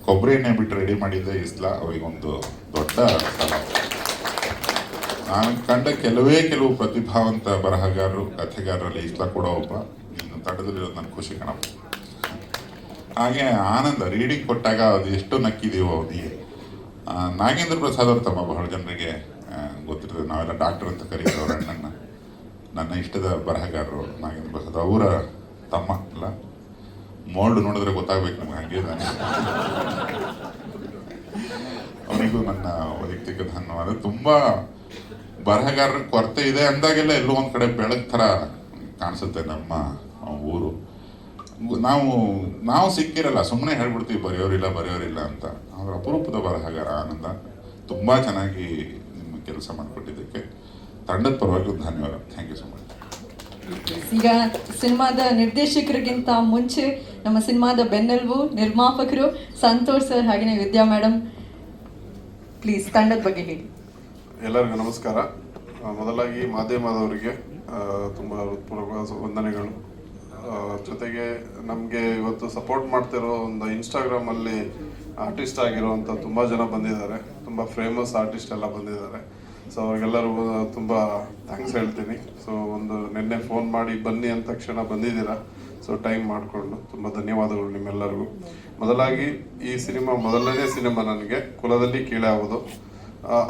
ಕೊಬ್ಬರಿ ಎಣ್ಣೆ ಬಿಟ್ಟು ರೆಡಿ ಮಾಡಿದ್ದೆ ಇಸ್ಲಾ. ಅವರಿಗೊಂದು ದೊಡ್ಡ ಸಲ. ನಾನು ಕಂಡ ಕೆಲವು ಪ್ರತಿಭಾವಂತ ಬರಹಗಾರರು, ಕಥೆಗಾರರಲ್ಲಿ ಇಸ್ಲಾ ಕೂಡ ಒಬ್ಬ. ಇನ್ನು ತಡದಲ್ಲಿರೋದು ನನ್ನ ಖುಷಿ ಕಣಪ್ಪ. ಹಾಗೆ ಆನಂದ ರೀಡಿಂಗ್ ಕೊಟ್ಟಾಗ ಅದು ಎಷ್ಟು ನಕ್ಕಿದೀವೋ ಅವನಿಗೆ. ನಾಗೇಂದ್ರ ಪ್ರಸಾದ್ ಅವ್ರ ತಮ್ಮ, ಬಹಳ ಜನರಿಗೆ ಗೊತ್ತಿರ್ತದೆ, ನಾವೆಲ್ಲ ಡಾಕ್ಟರ್ ಅಂತ ಕರೀತಾರೆ ಅವ್ರ ಅಣ್ಣನ. ನನ್ನ ಇಷ್ಟದ ಬರಹಗಾರರು ನಾಗೇಂದ್ರ ಪ್ರಸಾದ್, ಅವರ ತಮ್ಮ ಅಲ್ಲ, ಮೋಲ್ಡ್ ನೋಡಿದ್ರೆ ಗೊತ್ತಾಗ್ಬೇಕು ನಮ್ಗೆ, ಹಾಗೆ ಅವನಿಗೂ ನನ್ನ ವೈಯಕ್ತಿಕ ಧನ್ಯವಾದ. ತುಂಬ ಬರಹಗಾರರ ಕೊರತೆ ಇದೆ ಅಂದಾಗೆಲ್ಲ ಎಲ್ಲೋ ಒಂದು ಕಡೆ ಬೆಳಕು ಥರ ಕಾಣಿಸುತ್ತೆ ನಮ್ಮ ಊರು. ನಾವು ಸಿಕ್ಕಿರಲ್ಲ, ಸುಮ್ಮನೆ ಹೇಳ್ಬಿಡ್ತೀವಿ ಬರೆಯೋರಿಲ್ಲ ಅಂತ. ಅವರ ಅಪರೂಪದ ಬರಹಗಾರ ಆನಂದ. ತುಂಬ ಚೆನ್ನಾಗಿ ನಿಮ್ಮ ಕೆಲಸ ಮಾಡಿಕೊಟ್ಟಿದ್ದಕ್ಕೆ ತಂಡದ ಪರವಾಗಿ ಒಂದು ಧನ್ಯವಾದ. Thank you so much. ಈಗ ಸಿನಿಮಾದ ನಿರ್ದೇಶಕರಿಗಿಂತ ಮುಂಚೆ ನಮ್ಮ ಸಿನಿಮಾದ ಬೆನ್ನೆಲುಬು ನಿರ್ಮಾಪಕರು ಸಂತೋಷ್ ಸರ್ ಹಾಗೆಯೇ ವಿದ್ಯಾ ಮೇಡಮ್, ಪ್ಲೀಸ್ ತಂಡದ ಬಗ್ಗೆ ಹೇಳಿ. ಎಲ್ಲರಿಗೂ ನಮಸ್ಕಾರ. ಮೊದಲಾಗಿ ಮಾಧ್ಯಮದವರಿಗೆ ತುಂಬ ಹೃತ್ಪೂರ್ವಕ ವಂದನೆಗಳು. ಜೊತೆಗೆ ನಮಗೆ ಇವತ್ತು ಸಪೋರ್ಟ್ ಮಾಡ್ತಿರೋ ಒಂದು ಇನ್ಸ್ಟಾಗ್ರಾಮಲ್ಲಿ ಆರ್ಟಿಸ್ಟ್ ಆಗಿರುವಂಥ ತುಂಬ ಜನ ಬಂದಿದ್ದಾರೆ, ತುಂಬ ಫೇಮಸ್ ಆರ್ಟಿಸ್ಟ್ ಎಲ್ಲ ಬಂದಿದ್ದಾರೆ. ಸೊ ಅವ್ರಿಗೆಲ್ಲರಿಗೂ ತುಂಬ ಥ್ಯಾಂಕ್ಸ್ ಹೇಳ್ತೀನಿ. ಸೊ ನಿನ್ನೆ ಫೋನ್ ಮಾಡಿ ಬನ್ನಿ ಅಂದ ತಕ್ಷಣ ಬಂದಿದ್ದೀರಾ. ಸೊ ಟೈಮ್ ಮಾಡಿಕೊಂಡು ತುಂಬ ಧನ್ಯವಾದಗಳು ನಿಮ್ಮೆಲ್ಲರಿಗೂ. ಮೊದಲಾಗಿ ಈ ಸಿನಿಮಾ ಮೊದಲನೇ ಸಿನಿಮಾ ನನಗೆ, ಕುಲದಲ್ಲಿ ಕೀಳೆ ಆಗೋದು.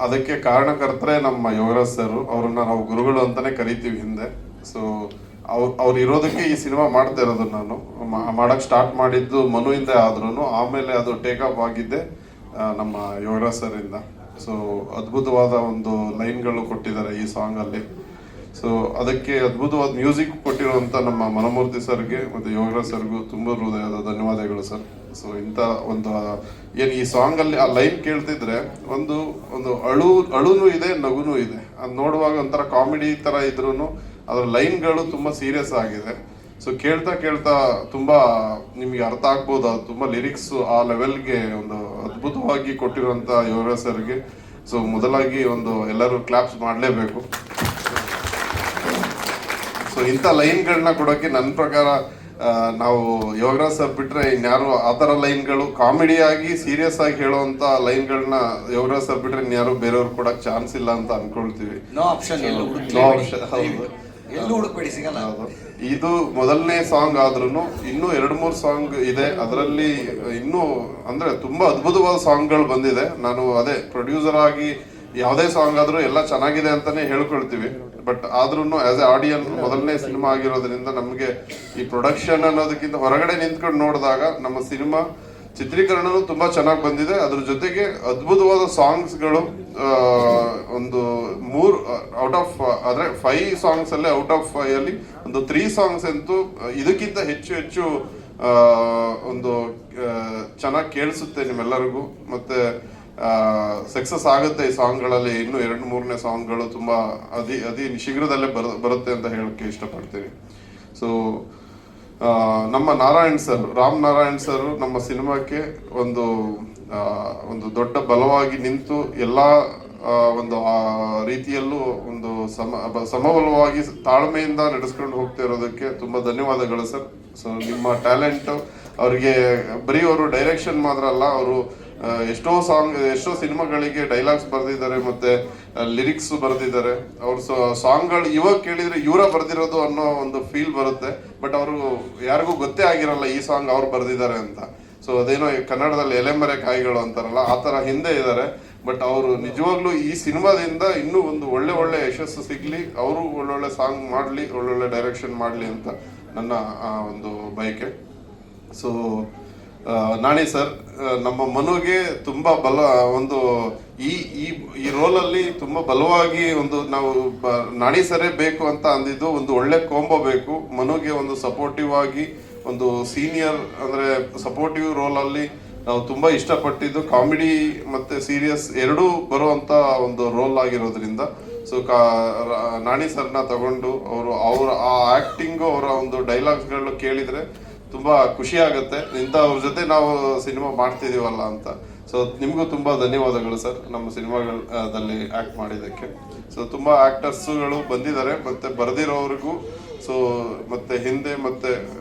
ಅದಕ್ಕೆ ಕಾರಣಕರ್ತರೆ ನಮ್ಮ ಯೋಗರಾಜ್ ಸರ್. ಅವ್ರನ್ನ ನಾವು ಗುರುಗಳು ಅಂತಲೇ ಕರಿತೀವಿ ಹಿಂದೆ. ಸೊ ಅವ್ರು ಇರೋದಕ್ಕೆ ಈ ಸಿನಿಮಾ ಮಾಡ್ತಾ ಇರೋದು. ನಾನು ಮಾಡೋಕ್ಕೆ ಸ್ಟಾರ್ಟ್ ಮಾಡಿದ್ದು ಮನುವಿಂದ ಆದ್ರೂ ಆಮೇಲೆ ಅದು ಟೇಕ್ ಆಫ್ ಆಗಿದ್ದೆ ನಮ್ಮ ಯೋಗರಾಜ್ ಸರಿಂದ. ಸೊ ಅದ್ಭುತವಾದ ಒಂದು ಲೈನ್ಗಳು ಕೊಟ್ಟಿದ್ದಾರೆ ಈ ಸಾಂಗಲ್ಲಿ. ಸೊ ಅದಕ್ಕೆ ಅದ್ಭುತವಾದ ಮ್ಯೂಸಿಕ್ ಕೊಟ್ಟಿರುವಂಥ ನಮ್ಮ ಮನಮೂರ್ತಿ ಸರ್ಗೆ ಮತ್ತು ಯೋಗರಾಜ್ ಸರ್ಗೂ ತುಂಬ ಹೃದಯದ ಧನ್ಯವಾದಗಳು ಸರ್. ಸೊ ಇಂಥ ಒಂದು ಏನು ಈ ಸಾಂಗಲ್ಲಿ ಆ ಲೈನ್ ಕೇಳ್ತಿದ್ರೆ ಒಂದು ಅಳುನೂ ಇದೆ, ನಗುನೂ ಇದೆ. ಅದು ನೋಡುವಾಗ ಒಂಥರ ಕಾಮಿಡಿ ಥರ ಇದ್ರೂ ಅದರ ಲೈನ್ಗಳು ತುಂಬ ಸೀರಿಯಸ್ ಆಗಿದೆ. ಸೊ ಕೇಳ್ತಾ ತುಂಬ ನಿಮಗೆ ಅರ್ಥ ಆಗ್ಬೋದು. ಅದು ತುಂಬ ಲಿರಿಕ್ಸ್ ಆ ಲೆವೆಲ್ಗೆ ಒಂದು ಅದ್ಭುತವಾಗಿ ಕೊಟ್ಟಿರುವಂಥ ಯೋಗರಾಜ್ ಸರ್ಗೆ ಸೊ ಮೊದಲಾಗಿ ಎಲ್ಲರೂ ಕ್ಲಾಪ್ಸ್ ಮಾಡಲೇಬೇಕು. ಸೊ ಇಂಥ ಲೈನ್ಗಳನ್ನ ಕೊಡೋಕ್ಕೆ ನನ್ನ ಪ್ರಕಾರ ನಾವು ಯೋಗರಾಜ್ ಸರ್ ಬಿಟ್ಟರೆ ಇನ್ಯಾರು ಆ ಥರ ಲೈನ್ಗಳು ಕಾಮಿಡಿಯಾಗಿ ಸೀರಿಯಸ್ ಆಗಿ ಹೇಳೋವಂಥ ಲೈನ್ಗಳನ್ನ ಯೋಗರಾಜ್ ಸರ್ ಬಿಟ್ಟರೆ ಇನ್ಯಾರು ಬೇರೆಯವ್ರು ಕೊಡೋಕ್ಕೆ ಚಾನ್ಸ್ ಇಲ್ಲ ಅಂತ ಅನ್ಕೊಳ್ತೀವಿ. No option. ಎಲ್ಲೂ ಹುಡುಕ್ಬೇಡಿ, ಸಿಗಲ್ಲ. ಇದು ಮೊದಲನೇ ಸಾಂಗ್ ಆದ್ರೂ ಇನ್ನೂ 2-3 ಸಾಂಗ್ ಇದೆ. ಅದರಲ್ಲಿ ಇನ್ನೂ ಅಂದ್ರೆ ತುಂಬಾ ಅದ್ಭುತವಾದ ಸಾಂಗ್ಗಳು ಬಂದಿದೆ. ನಾನು ಅದೇ ಪ್ರೊಡ್ಯೂಸರ್ ಆಗಿ ಯಾವುದೇ ಸಾಂಗ್ ಆದ್ರೂ ಎಲ್ಲ ಚೆನ್ನಾಗಿದೆ ಅಂತಾನೆ ಹೇಳ್ಕೊಳ್ತೀವಿ. ಬಟ್ ಆದ್ರೂ ಆಸ್ ಎ ಆಡಿಯನ್ಸ್ ಮೊದಲನೇ ಸಿನಿಮಾ ಆಗಿರೋದ್ರಿಂದ ನಮಗೆ ಈ ಪ್ರೊಡಕ್ಷನ್ ಅನ್ನೋದಕ್ಕಿಂತ ಹೊರಗಡೆ ನಿಂತ್ಕೊಂಡು ನೋಡಿದಾಗ ನಮ್ಮ ಸಿನಿಮಾ ಚಿತ್ರೀಕರಣನೂ ತುಂಬಾ ಚೆನ್ನಾಗಿ ಬಂದಿದೆ. ಅದ್ರ ಜೊತೆಗೆ ಅದ್ಭುತವಾದ ಸಾಂಗ್ಸ್ಗಳು ಒಂದು 3 ಔಟ್ ಆಫ್ 5 ಸಾಂಗ್ಸ್ ಅಲ್ಲೇ ಔಟ್ ಆಫ್ 5 ಅಲ್ಲಿ 3 ಸಾಂಗ್ಸ್ ಅಂತೂ ಇದಕ್ಕಿಂತ ಹೆಚ್ಚು ಒಂದು ಚೆನ್ನಾಗಿ ಕೇಳಿಸುತ್ತೆ ನಿಮ್ಮೆಲ್ಲರಿಗೂ. ಮತ್ತೆ ಸಕ್ಸಸ್ ಆಗುತ್ತೆ ಈ ಸಾಂಗ್ಗಳಲ್ಲಿ. ಇನ್ನು 2-3ನೇ ಸಾಂಗ್ಗಳು ತುಂಬಾ ಅತಿ ಶೀಘ್ರದಲ್ಲೇ ಬರುತ್ತೆ ಅಂತ ಹೇಳಕ್ಕೆ ಇಷ್ಟಪಡ್ತೀನಿ. ಸೊ ನಮ್ಮ ರಾಮ್ ನಾರಾಯಣ್ ಸರ್ ನಮ್ಮ ಸಿನಿಮಾಕ್ಕೆ ಒಂದು ದೊಡ್ಡ ಬಲವಾಗಿ ನಿಂತು ಎಲ್ಲ ಒಂದು ರೀತಿಯಲ್ಲೂ ಒಂದು ಸಮಬಲವಾಗಿ ತಾಳ್ಮೆಯಿಂದ ನಡೆಸ್ಕೊಂಡು ಹೋಗ್ತಾ ಇರೋದಕ್ಕೆ ತುಂಬಾ ಧನ್ಯವಾದಗಳು ಸರ್. ಸೊ ನಿಮ್ಮ ಟ್ಯಾಲೆಂಟ್ ಅವ್ರಿಗೆ ಬರೀ ಅವರು ಡೈರೆಕ್ಷನ್ ಮಾತ್ರ ಅಲ್ಲ, ಅವರು ಎಷ್ಟೋ ಸಿನಿಮಾಗಳಿಗೆ ಡೈಲಾಗ್ಸ್ ಬರೆದಿದ್ದಾರೆ, ಮತ್ತೆ ಲಿರಿಕ್ಸ್ ಬರೆದಿದ್ದಾರೆ. ಅವ್ರ ಸಾಂಗ್ಗಳು ಇವಾಗ ಕೇಳಿದ್ರೆ ಇವರ ಬರೆದಿರೋದು ಅನ್ನೋ ಒಂದು ಫೀಲ್ ಬರುತ್ತೆ. ಬಟ್ ಅವರು ಯಾರಿಗೂ ಗೊತ್ತೇ ಆಗಿರಲ್ಲ ಈ ಸಾಂಗ್ ಅವ್ರು ಬರೆದಿದ್ದಾರೆ ಅಂತ. ಸೊ ಸೊ ಅದೇನೋ ಕನ್ನಡದಲ್ಲಿ ಎಲೆಮರೆ ಕಾಯಿಗಳು ಅಂತಾರಲ್ಲ ಆ ಥರ ಹಿಂದೆ ಇದ್ದಾರೆ. ಬಟ್ ಅವರು ನಿಜವಾಗ್ಲೂ ಈ ಸಿನಿಮಾದಿಂದ ಇನ್ನೂ ಒಂದು ಒಳ್ಳೆ ಯಶಸ್ಸು ಸಿಗಲಿ, ಅವರು ಒಳ್ಳೊಳ್ಳೆ ಸಾಂಗ್ ಮಾಡಲಿ, ಒಳ್ಳೊಳ್ಳೆ ಡೈರೆಕ್ಷನ್ ಮಾಡಲಿ ಅಂತ ನನ್ನ ಒಂದು ಬಯಕೆ. ಸೊ ನಾಣಿ ಸರ್, ನಮ್ಮ ಮನುಗೆ ತುಂಬ ಒಂದು ಈ ರೋಲಲ್ಲಿ ತುಂಬ ಬಲವಾಗಿ ನಾವು ನಾಣಿ ಸರೇ ಬೇಕು ಅಂತ ಅಂದಿದ್ದು. ಒಂದು ಒಳ್ಳೆ ಕಾಂಬೋ ಬೇಕು ಮನುಗೆ, ಒಂದು ಸಪೋರ್ಟಿವ್ ಆಗಿ ಒಂದು ಸೀನಿಯರ್ ಅಂದರೆ ಸಪೋರ್ಟಿವ್ ರೋಲಲ್ಲಿ ನಾವು ತುಂಬ ಇಷ್ಟಪಟ್ಟಿದ್ದು ಕಾಮಿಡಿ ಮತ್ತು ಸೀರಿಯಸ್ ಎರಡೂ ಬರುವಂಥ ಒಂದು ರೋಲ್ ಆಗಿರೋದ್ರಿಂದ. ಸೊ ನಾಣಿ ಸರ್ನ ತಗೊಂಡು ಅವರ ಆ ಆ್ಯಕ್ಟಿಂಗು, ಅವರ ಒಂದು ಡೈಲಾಗ್ಸ್ಗಳನ್ನ ಕೇಳಿದರೆ ತುಂಬ ಖುಷಿ ಆಗುತ್ತೆ, ಇಂಥವ್ರ ಜೊತೆ ನಾವು ಸಿನಿಮಾ ಮಾಡ್ತಿದ್ದೀವಲ್ಲ ಅಂತ. ಸೊ ನಿಮಗೂ ತುಂಬ ಧನ್ಯವಾದಗಳು ಸರ್, ನಮ್ಮ ಸಿನಿಮಾದಲ್ಲಿ ಆ್ಯಕ್ಟ್ ಮಾಡಿದ್ದಕ್ಕೆ. ಸೊ ತುಂಬ ಆ್ಯಕ್ಟರ್ಸ್ಗಳು ಬಂದಿದ್ದಾರೆ, ಮತ್ತು ಬರೆದಿರೋರಿಗೂ, ಸೊ ಮತ್ತು ಹಿಂದೆ ಮತ್ತು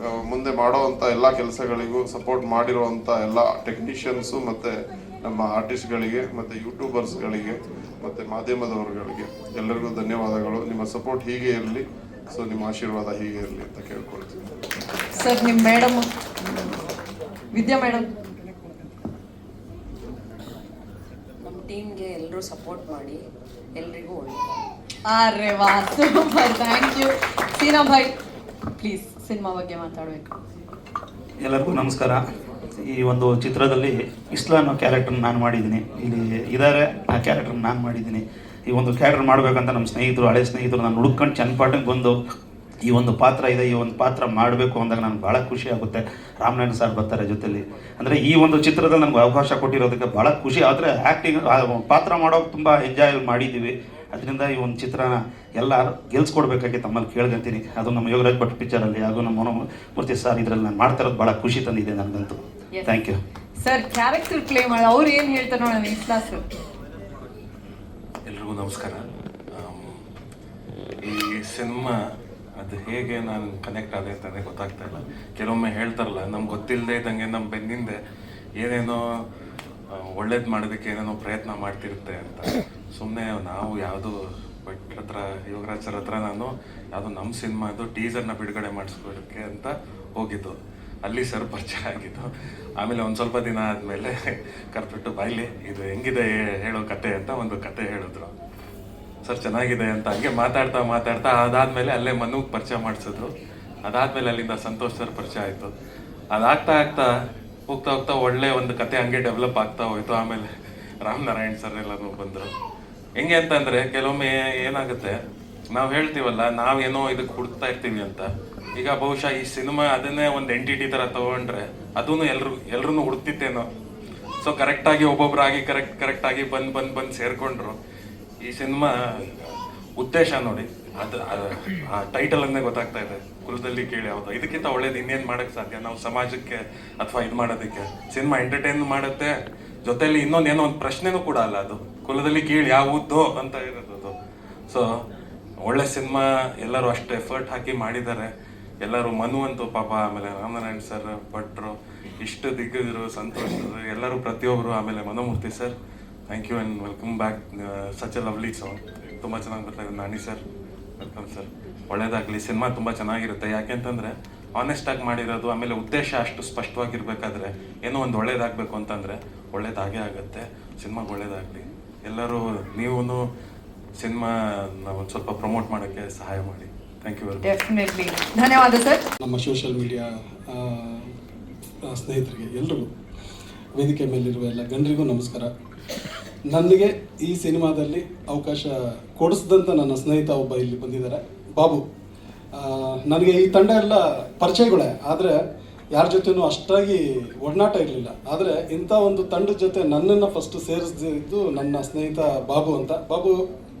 ಮುಂದೆ ಮಾಡೋವಂಥ ಎಲ್ಲ ಕೆಲಸಗಳಿಗೂ ಸಪೋರ್ಟ್ ಮಾಡಿರೋವಂಥ ಎಲ್ಲ ಟೆಕ್ನಿಷಿಯನ್ಸು ಮತ್ತು ನಮ್ಮ ಆರ್ಟಿಸ್ಟ್ಗಳಿಗೆ ಮತ್ತು ಯೂಟ್ಯೂಬರ್ಸ್ಗಳಿಗೆ ಮತ್ತು ಮಾಧ್ಯಮದವರುಗಳಿಗೆ ಎಲ್ಲರಿಗೂ ಧನ್ಯವಾದಗಳು. ನಿಮ್ಮ ಸಪೋರ್ಟ್ ಹೀಗೆ ಇರಲಿ, ಸೊ ನಿಮ್ಮ ಆಶೀರ್ವಾದ ಹೀಗೆ ಇರಲಿ ಅಂತ ಕೇಳ್ಕೊಳ್ತೀನಿ ಸರ್. ನಿಮ್ಮ ಮೇಡಮ್ ವಿದ್ಯಾ ಮೇಡಮ್. ನಮ್ಮ ಟೀಮ್ಗೆ ಎಲ್ಲರೂ ಸಪೋರ್ಟ್ ಮಾಡಿ, ಎಲ್ರಿಗೂ ಒಳ್ಳೆಯದು. ಅರೆ ವಾ, super, thank you. Seena bhai please cinema ಬಗ್ಗೆ ಮಾತಾಡಬೇಕು. ಎಲ್ಲರಿಗೂ ನಮಸ್ಕಾರ. ಈ ಒಂದು ಚಿತ್ರದಲ್ಲಿ ಇಸ್ಲಾ ಅನ್ನೋ ಕ್ಯಾರೆಕ್ಟರ್ನ ನಾನು ಮಾಡಿದ್ದೀನಿ, ಇಲ್ಲಿ ಇದ್ದಾರೆ ಆ ಕ್ಯಾರೆಕ್ಟರ್ನ ನಾನು ಮಾಡಿದ್ದೀನಿ. ಈ ಒಂದು ಕ್ಯಾರೆಕ್ಟರ್ ಮಾಡಬೇಕಂತ ನಮ್ಮ ಸ್ನೇಹಿತರು, ಹಳೆ ಸ್ನೇಹಿತರು ನಾನು ಹುಡುಕೊಂಡು ಚನ್ನಪಟ್ಟಣಕ್ಕೆ ಬಂದು ಈ ಒಂದು ಪಾತ್ರ ಇದೆ, ಈ ಒಂದು ಪಾತ್ರ ಮಾಡಬೇಕು ಅಂದಾಗ ನನಗೆ ಭಾಳ ಖುಷಿ ಆಗುತ್ತೆ. ರಾಮನಾರಾಯಣ ಸರ್ ಬರ್ತಾರೆ ಜೊತೆಲಿ, ಅಂದರೆ ಈ ಒಂದು ಚಿತ್ರದಲ್ಲಿ ನನಗೆ ಅವಕಾಶ ಕೊಟ್ಟಿರೋದಕ್ಕೆ ಭಾಳ ಖುಷಿ. ಆದರೆ ಆ್ಯಕ್ಟಿಂಗ್ ಪಾತ್ರ ಮಾಡೋಕೆ ತುಂಬ ಎಂಜಾಯ್ ಮಾಡಿದ್ದೀವಿ. ಅದರಿಂದ ಈ ಒಂದು ಚಿತ್ರನ ಎಲ್ಲರೂ ಗೆಲ್ಸ್ಕೊಡ್ಬೇಕಾಗಿ ತಮ್ಮಲ್ಲಿ ಕೇಳ್ಕೊಂತೀನಿ. ಅದು ನಮ್ಮ ಯೋಗರಾಜ್ ಭಟ್ ಪಿಕ್ಚರಲ್ಲಿ, ಹಾಗೂ ನಮ್ಮ ಮನೋಮೂರ್ತಿ ಸರ್ ಇದರಲ್ಲಿ ನಾನು ಮಾಡ್ತಾ ಇರೋದು ಭಾಳ ಖುಷಿ ತಂದಿದೆ ನನಗಂತೂ. Thank you sir. Character play ಮಾಡಿ ಅವ್ರು ಏನು ಹೇಳ್ತಾರೆ ನೋಡೋಣ. ಇಸ್ಲಾ ಸರ್. ಎಲ್ರಿಗೂ ನಮಸ್ಕಾರ. ಈ ಸಿನಿಮಾ ಅದು ಹೇಗೆ ನಾನು ಕನೆಕ್ಟ್ ಆದೆ ಅಂತಲೇ ಗೊತ್ತಾಗ್ತಾ ಇಲ್ಲ. ಕೆಲವೊಮ್ಮೆ ಹೇಳ್ತಾರಲ್ಲ, ನಮ್ಗೆ ಗೊತ್ತಿಲ್ಲದೆ ಇದ್ದಂಗೆ ನಮ್ಮ ಬೆನ್ನಿಂದೆ ಏನೇನೋ ಒಳ್ಳೇದು ಮಾಡೋದಕ್ಕೆ ಏನೇನೋ ಪ್ರಯತ್ನ ಮಾಡ್ತಿರುತ್ತೆ ಅಂತ. ಸುಮ್ಮನೆ ನಾವು ಯಾವುದು ಭಟ್ರ ಹತ್ರ, ಯೋಗರಾಜ್ ಸರ್ ಹತ್ರ ನಾನು ಯಾವುದೋ ನಮ್ಮ ಸಿನಿಮಾದು ಟೀಸರ್ನ ಬಿಡುಗಡೆ ಮಾಡಿಸ್ಕೊಳ್ಳೋಕ್ಕೆ ಅಂತ ಹೋಗಿದ್ದು. ಅಲ್ಲಿ ಸರ್ ಪರಿಚಯ ಆಗಿದ್ದು. ಆಮೇಲೆ ಒಂದು ಸ್ವಲ್ಪ ದಿನ ಆದಮೇಲೆ ಕರೆದ್ಬಿಟ್ಟು ಬಾಯ್ಲಿ ಇದು ಹೆಂಗಿದೆ ಹೇಳೋ ಕತೆ ಅಂತ ಒಂದು ಕತೆ ಹೇಳಿದ್ರು. ಸರ್ ಚೆನ್ನಾಗಿದೆ ಅಂತ ಹಂಗೆ ಮಾತಾಡ್ತಾ ಅದಾದಮೇಲೆ ಅಲ್ಲೇ ಮನುಗೆ ಪರಿಚಯ ಮಾಡಿಸಿದ್ರು. ಅದಾದಮೇಲೆ ಅಲ್ಲಿಂದ ಸಂತೋಷ್ ಸರ್ ಪರಿಚಯ ಆಯಿತು. ಅದಾಗ್ತಾ ಹೋಗ್ತಾ ಒಳ್ಳೆ ಒಂದು ಕತೆ ಹಂಗೆ ಡೆವಲಪ್ ಆಗ್ತಾ ಹೋಯ್ತು. ಆಮೇಲೆ ರಾಮನಾರಾಯಣ್ ಸರ್ ಎಲ್ಲರೂ ಬಂದರು. ಹೆಂಗೆ ಅಂತಂದರೆ ಕೆಲವೊಮ್ಮೆ ಏನಾಗುತ್ತೆ, ನಾವು ಹೇಳ್ತೀವಲ್ಲ ನಾವೇನೋ ಇದಕ್ಕೆ ಹುಡುಕ್ತಾ ಇರ್ತೀವಿ ಅಂತ. ಈಗ ಬಹುಶಃ ಈ ಸಿನಿಮಾ ಅದನ್ನೇ ಒಂದು ಎಂಟಿಟಿ ಥರ ತೊಗೊಂಡ್ರೆ ಅದೂ ಎಲ್ರೂ ಹುಡುಕ್ತಿತ್ತೇನೋ. ಸೊ ಕರೆಕ್ಟಾಗಿ ಒಬ್ಬೊಬ್ಬರಾಗಿ ಕರೆಕ್ಟಾಗಿ ಬಂದು ಸೇರಿಕೊಂಡ್ರು. ಈ ಸಿನಿಮಾ ಉದ್ದೇಶ ನೋಡಿ, ಅದು ಆ ಟೈಟಲನ್ನೇ ಗೊತ್ತಾಗ್ತಾ ಇದೆ, ಕುಲದಲ್ಲಿ ಕೇಳಿ ಯಾವುದು. ಇದಕ್ಕಿಂತ ಒಳ್ಳೇದು ಇನ್ನೇನು ಮಾಡೋಕ್ಕೆ ಸಾಧ್ಯ ನಾವು ಸಮಾಜಕ್ಕೆ ಅಥವಾ ಇದು ಮಾಡೋದಕ್ಕೆ. ಸಿನಿಮಾ ಎಂಟರ್ಟೈನ್ ಮಾಡುತ್ತೆ, ಜೊತೆಲಿ ಇನ್ನೊಂದೇನೋ ಒಂದು ಪ್ರಶ್ನೆನೂ ಕೂಡ ಅಲ್ಲ. ಅದು ಕುಲದಲ್ಲಿ ಕೀಳು ಯಾವುದೋ ಅಂತ ಇರೋದು. ಸೊ ಒಳ್ಳೆ ಸಿನಿಮಾ, ಎಲ್ಲರೂ ಅಷ್ಟು ಎಫರ್ಟ್ ಹಾಕಿ ಮಾಡಿದ್ದಾರೆ ಎಲ್ಲರೂ. ಮನು ಅಂತೂ ಪಾಪ, ಆಮೇಲೆ ರಾಮನಾರಾಯಣ್ ಸರ್, ಭಟ್ರು, ಇಷ್ಟು ದಿಗ್ಗಜರು, ಸಂತೋಷ್ ಎಲ್ಲರೂ ಪ್ರತಿಯೊಬ್ಬರು, ಆಮೇಲೆ Manomurthy sir, thank you and welcome back. Such a lovely song, ತುಂಬ ಚೆನ್ನಾಗಿ ಬರ್ತಾಯಿದೆ. ನಾಣಿ ಸರ್ ವೆಲ್ಕಮ್ ಸರ್, ಒಳ್ಳೇದಾಗಲಿ. ಸಿನಿಮಾ ತುಂಬ ಚೆನ್ನಾಗಿರುತ್ತೆ, ಯಾಕೆಂತಂದರೆ ಆನೆಸ್ಟಾಗಿ ಮಾಡಿರೋದು. ಆಮೇಲೆ ಉದ್ದೇಶ ಅಷ್ಟು ಸ್ಪಷ್ಟವಾಗಿರ್ಬೇಕಾದ್ರೆ ಏನೋ ಒಂದು ಒಳ್ಳೇದಾಗಬೇಕು ಅಂತಂದರೆ ಒಳ್ಳೇದಾಗೇ ಆಗುತ್ತೆ. ಸಿನಿಮಾಗೆ ಒಳ್ಳೇದಾಗಲಿ. ಎಲ್ಲರೂ ನೀವು ಸಿನಿಮಾ ಒಂದು ಸ್ವಲ್ಪ ಪ್ರಮೋಟ್ ಮಾಡೋಕ್ಕೆ ಸಹಾಯ ಮಾಡಿ. Thank you very much. Definitely ಧನ್ಯವಾದ ಸರ್. ನಮ್ಮ ಸೋಷಿಯಲ್ ಮೀಡಿಯಾ ಸ್ನೇಹಿತರಿಗೆ ಎಲ್ರಿಗೂ, ವೇದಿಕೆ ಮೇಲಿರುವ ಎಲ್ಲ ಗಣ್ಯರಿಗೂ ನಮಸ್ಕಾರ. ನನಗೆ ಈ ಸಿನಿಮಾದಲ್ಲಿ ಅವಕಾಶ ಕೊಡಿಸಿದಂಥ ನನ್ನ ಸ್ನೇಹಿತ ಒಬ್ಬ ಇಲ್ಲಿ ಬಂದಿದ್ದಾರೆ, ಬಾಬು. ನನಗೆ ಈ ತಂಡ ಎಲ್ಲ ಪರಿಚಯಗಳೇ, ಆದರೆ ಯಾರ ಜೊತೆನೂ ಅಷ್ಟಾಗಿ ಒಡನಾಟ ಇರಲಿಲ್ಲ. ಆದರೆ ಇಂಥ ಒಂದು ತಂಡದ ಜೊತೆ ನನ್ನನ್ನು ಫಸ್ಟ್ ಸೇರಿಸಿದ್ದು ನನ್ನ ಸ್ನೇಹಿತ ಬಾಬು ಅಂತ. ಬಾಬು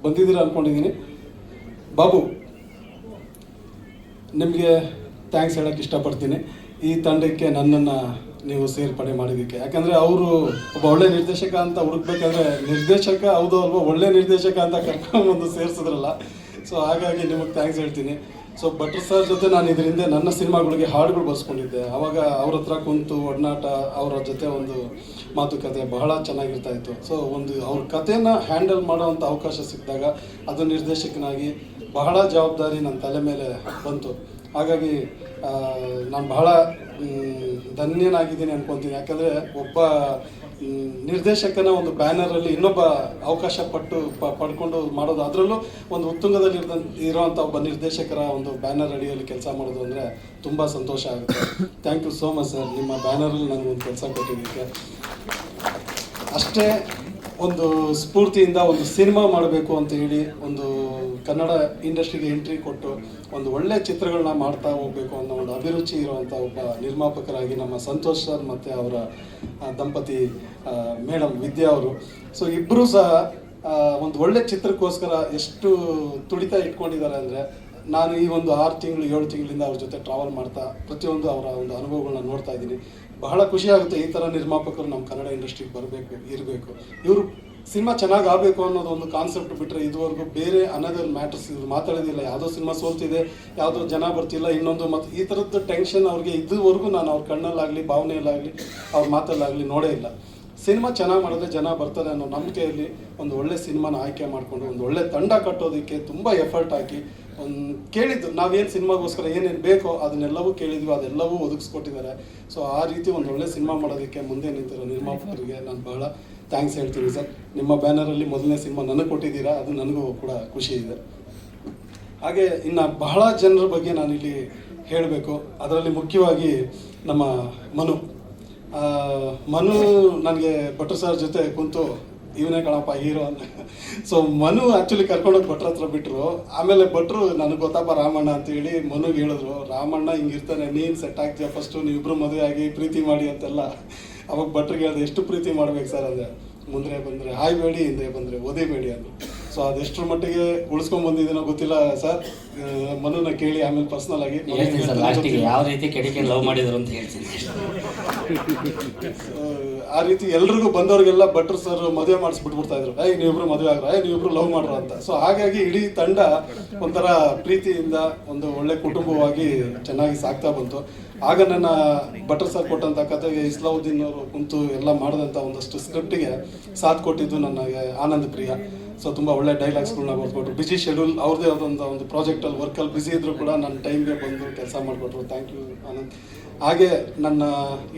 ಬಂದಿದ್ದೀರಾ ಅಂದ್ಕೊಂಡಿದ್ದೀನಿ. ಬಾಬು, ನಿಮಗೆ ಥ್ಯಾಂಕ್ಸ್ ಹೇಳೋಕ್ಕೆ ಇಷ್ಟಪಡ್ತೀನಿ ಈ ತಂಡಕ್ಕೆ ನನ್ನನ್ನು ನೀವು ಸೇರ್ಪಡೆ ಮಾಡಿದ್ದಕ್ಕೆ. ಯಾಕಂದರೆ ಅವರು ಒಬ್ಬ ಒಳ್ಳೆ ನಿರ್ದೇಶಕ ಅಂತ ಹುಡುಕ್ಬೇಕಾದ್ರೆ ನಿರ್ದೇಶಕ ಹೌದು ಅಲ್ವಾ, ಒಳ್ಳೆ ನಿರ್ದೇಶಕ ಅಂತ ಕರ್ಕೊಂಡ್ಬಂದು ಸೇರಿಸಿದ್ರಲ್ಲ. ಸೊ ಹಾಗಾಗಿ ನಿಮಗೆ ಥ್ಯಾಂಕ್ಸ್ ಹೇಳ್ತೀನಿ. ಸೊ ಭಟ್ರು ಸರ್ ಜೊತೆ ನಾನು ಇದರಿಂದ ನನ್ನ ಸಿನಿಮಾಗಳಿಗೆ ಹಾಡುಗಳು ಬರ್ಸ್ಕೊಂಡಿದ್ದೆ. ಆವಾಗ ಅವ್ರ ಹತ್ರ ಕುಂತು ಒಡನಾಟ, ಅವರ ಜೊತೆ ಒಂದು ಮಾತುಕತೆ ಬಹಳ ಚೆನ್ನಾಗಿರ್ತಾ ಇತ್ತು. ಸೊ ಒಂದು ಅವ್ರ ಕಥೆನ ಹ್ಯಾಂಡಲ್ ಮಾಡೋವಂಥ ಅವಕಾಶ ಸಿಕ್ಕಿದಾಗ ಅದು ನಿರ್ದೇಶಕನಾಗಿ ಬಹಳ ಜವಾಬ್ದಾರಿ ನನ್ನ ತಲೆ ಮೇಲೆ ಬಂತು. ಹಾಗಾಗಿ ನಾನು ಬಹಳ ಧನ್ಯನಾಗಿದ್ದೀನಿ ಅನ್ಕೊತೀನಿ. ಯಾಕಂದರೆ ಒಬ್ಬ ನಿರ್ದೇಶಕನ ಒಂದು ಬ್ಯಾನರಲ್ಲಿ ಇನ್ನೊಬ್ಬ ಅವಕಾಶ ಪಡ್ಕೊಂಡು ಮಾಡೋದು, ಅದರಲ್ಲೂ ಒಂದು ಉತ್ತುಂಗದಲ್ಲಿ ಇರೋವಂಥ ಒಬ್ಬ ನಿರ್ದೇಶಕರ ಒಂದು ಬ್ಯಾನರ್ ಅಡಿಯಲ್ಲಿ ಕೆಲಸ ಮಾಡೋದು ಅಂದರೆ ತುಂಬ ಸಂತೋಷ ಆಗುತ್ತೆ. Thank you so much sir, ನಿಮ್ಮ ಬ್ಯಾನರಲ್ಲಿ ನನಗೊಂದು ಕೆಲಸ ಕೊಟ್ಟಿದ್ದಕ್ಕೆ. ಅಷ್ಟೇ ಒಂದು ಸ್ಫೂರ್ತಿಯಿಂದ ಒಂದು ಸಿನಿಮಾ ಮಾಡಬೇಕು ಅಂತ ಹೇಳಿ ಒಂದು ಕನ್ನಡ ಇಂಡಸ್ಟ್ರಿಗೆ ಎಂಟ್ರಿ ಕೊಟ್ಟು ಒಂದು ಒಳ್ಳೆ ಚಿತ್ರಗಳನ್ನ ಮಾಡ್ತಾ ಹೋಗಬೇಕು ಅನ್ನೋ ಒಂದು ಅಭಿರುಚಿ ಇರುವಂಥ ಒಬ್ಬ ನಿರ್ಮಾಪಕರಾಗಿ ನಮ್ಮ ಸಂತೋಷ್ ಸರ್ ಮತ್ತು ಅವರ ದಂಪತಿ ಮೇಡಮ್ ವಿದ್ಯಾ ಅವರು. ಸೊ ಇಬ್ಬರೂ ಸಹ ಒಂದು ಒಳ್ಳೆ ಚಿತ್ರಕ್ಕೋಸ್ಕರ ಎಷ್ಟು ತುಡಿತ ಇಟ್ಕೊಂಡಿದ್ದಾರೆ ಅಂದರೆ, ನಾನು ಈ ಒಂದು 6 ತಿಂಗಳು 7 ತಿಂಗಳಿಂದ ಅವ್ರ ಜೊತೆ ಟ್ರಾವೆಲ್ ಮಾಡ್ತಾ ಪ್ರತಿಯೊಂದು ಅವರ ಒಂದು ಅನುಭವಗಳನ್ನ ನೋಡ್ತಾ ಇದ್ದೀನಿ. ಬಹಳ ಖುಷಿ ಆಗುತ್ತೆ ಈ ಥರ ನಿರ್ಮಾಪಕರು ನಮ್ಮ ಕನ್ನಡ ಇಂಡಸ್ಟ್ರಿಗೆ ಇರಬೇಕು. ಇವರು ಸಿನಿಮಾ ಚೆನ್ನಾಗಿ ಆಗಬೇಕು ಅನ್ನೋದು ಒಂದು ಕಾನ್ಸೆಪ್ಟ್ ಬಿಟ್ಟರೆ ಇದುವರೆಗೂ ಬೇರೆ ಅನದರ್ ಮ್ಯಾಟರ್ಸ್ ಇವ್ರು ಮಾತಾಡೋದಿಲ್ಲ. ಯಾವುದೋ ಸಿನಿಮಾ ಸೋಲ್ತಿದೆ, ಯಾವುದೋ ಜನ ಬರ್ತಿಲ್ಲ, ಇನ್ನೊಂದು ಮತ್ತು ಈ ಥರದ್ದು ಟೆನ್ಷನ್ ಅವ್ರಿಗೆ ಇದುವರೆಗೂ ನಾನು ಅವ್ರ ಕಣ್ಣಲ್ಲಾಗಲಿ ಭಾವನೆಯಲ್ಲಾಗಲಿ ಅವ್ರ ಮಾತಲ್ಲಾಗಲಿ ನೋಡೇ ಇಲ್ಲ. ಸಿನಿಮಾ ಚೆನ್ನಾಗಿ ಮಾಡಿದ್ರೆ ಜನ ಬರ್ತಾರೆ ಅನ್ನೋ ನಂಬಿಕೆಯಲ್ಲಿ ಒಂದು ಒಳ್ಳೆ ಸಿನಿಮಾನ ಆಯ್ಕೆ ಮಾಡಿಕೊಂಡು ಒಂದು ಒಳ್ಳೆ ತಂಡ ಕಟ್ಟೋದಕ್ಕೆ ತುಂಬ ಎಫರ್ಟ್ ಹಾಕಿ ಕೇಳಿದ್ದು, ನಾವೇನು ಸಿನಿಮಾಗೋಸ್ಕರ ಏನೇನು ಬೇಕೋ ಅದನ್ನೆಲ್ಲವೂ ಕೇಳಿದ್ವಿ, ಅದೆಲ್ಲವೂ ಒದಗಿಸ್ಕೊಟ್ಟಿದ್ದಾರೆ. ಸೊ ಆ ರೀತಿ ಒಂದು ಒಳ್ಳೆ ಸಿನಿಮಾ ಮಾಡೋದಕ್ಕೆ ಮುಂದೆ ನಿಂತಿರೋ ನಿರ್ಮಾಪಕರಿಗೆ ನಾನು ಬಹಳ ಥ್ಯಾಂಕ್ಸ್ ಹೇಳ್ತೀನಿ ಸರ್. ನಿಮ್ಮ ಬ್ಯಾನರಲ್ಲಿ ಮೊದಲನೇ ಸಿನಿಮಾ ನನಗೆ ಕೊಟ್ಟಿದ್ದೀರಾ, ಅದು ನನಗೂ ಕೂಡ ಖುಷಿ ಇದೆ. ಹಾಗೆ ಇನ್ನು ಬಹಳ ಜನರ ಬಗ್ಗೆ ನಾನಿಲ್ಲಿ ಹೇಳಬೇಕು. ಅದರಲ್ಲಿ ಮುಖ್ಯವಾಗಿ ನಮ್ಮ ಮನು ನನಗೆ ಭಟ್ರು ಸರ್ ಜೊತೆ ಕುಂತು ಇವನೇ ಕಣಪ್ಪ ಹೀರೋ ಅಂತ. ಸೊ ಮನು ಆ್ಯಕ್ಚುಲಿ ಕರ್ಕೊಂಡೋಗಿ ಭಟ್ರ ಹತ್ರ ಬಿಟ್ಟರು. ಆಮೇಲೆ ಭಟ್ರು ನನಗೆ ಗೊತ್ತಪ್ಪ ರಾಮಣ್ಣ ಅಂತೇಳಿ ಮನುಗೆ ಹೇಳಿದ್ರು, ರಾಮಣ್ಣ ಹಿಂಗಿರ್ತಾನೆ, ನೀನು ಸೆಟ್ ಆಗ್ತೀಯ, ಫಸ್ಟು ನೀವಿಬ್ಬರು ಮದುವೆ ಆಗಿ ಪ್ರೀತಿ ಮಾಡಿ ಅಂತೆಲ್ಲ. ಅವಾಗ ಭಟ್ರಿಗೆ ಹೇಳಿದೆ, ಎಷ್ಟು ಪ್ರೀತಿ ಮಾಡ್ಬೇಕು ಸರ್ ಅದೇ, ಮುಂದೆ ಬಂದರೆ ಹಾಯ್ಬೇಡಿ, ಹಿಂದೆ ಬಂದರೆ ಓದಿಬೇಡಿ ಅಂದರು. ಸೊ ಅದೆಷ್ಟರ ಮಟ್ಟಿಗೆ ಉಳಿಸ್ಕೊಂಡ್ಬಂದಿದ್ದೀನೋ ಗೊತ್ತಿಲ್ಲ ಸರ್, ಮನುನ ಕೇಳಿ ಆಮೇಲೆ ಪರ್ಸ್ನಲ್ ಆಗಿ ಯಾವ ರೀತಿ ಕೆಡಿಕೆ ಲವ್ ಮಾಡಿದ್ರು ಅಂತ ಹೇಳ್ತೀನಿ. ಆ ರೀತಿ ಎಲ್ರಿಗೂ ಬಂದವ್ರಿಗೆಲ್ಲ ಭಟ್ರು ಸರ್ ಮದುವೆ ಮಾಡಿಸ್ಬಿಟ್ಬಿಡ್ತಾ ಇದ್ರು, ನೀವಿಬ್ರು ಮದುವೆ ಆಗ್ರ, ನೀವಿಬ್ರು ಲವ್ ಮಾಡ್ರ ಅಂತ. ಸೊ ಹಾಗಾಗಿ ಇಡೀ ತಂಡ ಒಂಥರ ಪ್ರೀತಿಯಿಂದ ಒಂದು ಒಳ್ಳೆ ಕುಟುಂಬವಾಗಿ ಚೆನ್ನಾಗಿ ಸಾಕ್ತಾ ಬಂತು. ಆಗ ನನ್ನ ಭಟ್ರು ಸರ್ ಕೊಟ್ಟಂಥ ಕಥೆಗೆ ಇಸ್ಲಾವುದ್ದೀನ್ ಅವರು ಕುಂತು ಎಲ್ಲ ಮಾಡಿದಂಥ ಒಂದಷ್ಟು ಸ್ಕ್ರಿಪ್ಟಿಗೆ ಸಾಥ್ ಕೊಟ್ಟಿದ್ದು ನನಗೆ ಆನಂದ್ ಪ್ರಿಯ. ಸೊ ತುಂಬ ಒಳ್ಳೆ ಡೈಲಾಗ್ಸ್ಗಳನ್ನ ಬರ್ಕೊಟ್ರು. ಬಿಜಿ ಶೆಡ್ಯೂಲ್ ಅವ್ರದ್ದೇ ಆದಂಥ ಒಂದು ಪ್ರಾಜೆಕ್ಟಲ್ಲಿ ವರ್ಕಲ್ಲಿ ಬ್ಯುಸಿ ಇದ್ದರೂ ಕೂಡ ನನ್ನ ಟೈಮ್ಗೆ ಬಂದು ಕೆಲಸ ಮಾಡಿಕೊಟ್ರು. Thank you Anand. ಹಾಗೆ ನನ್ನ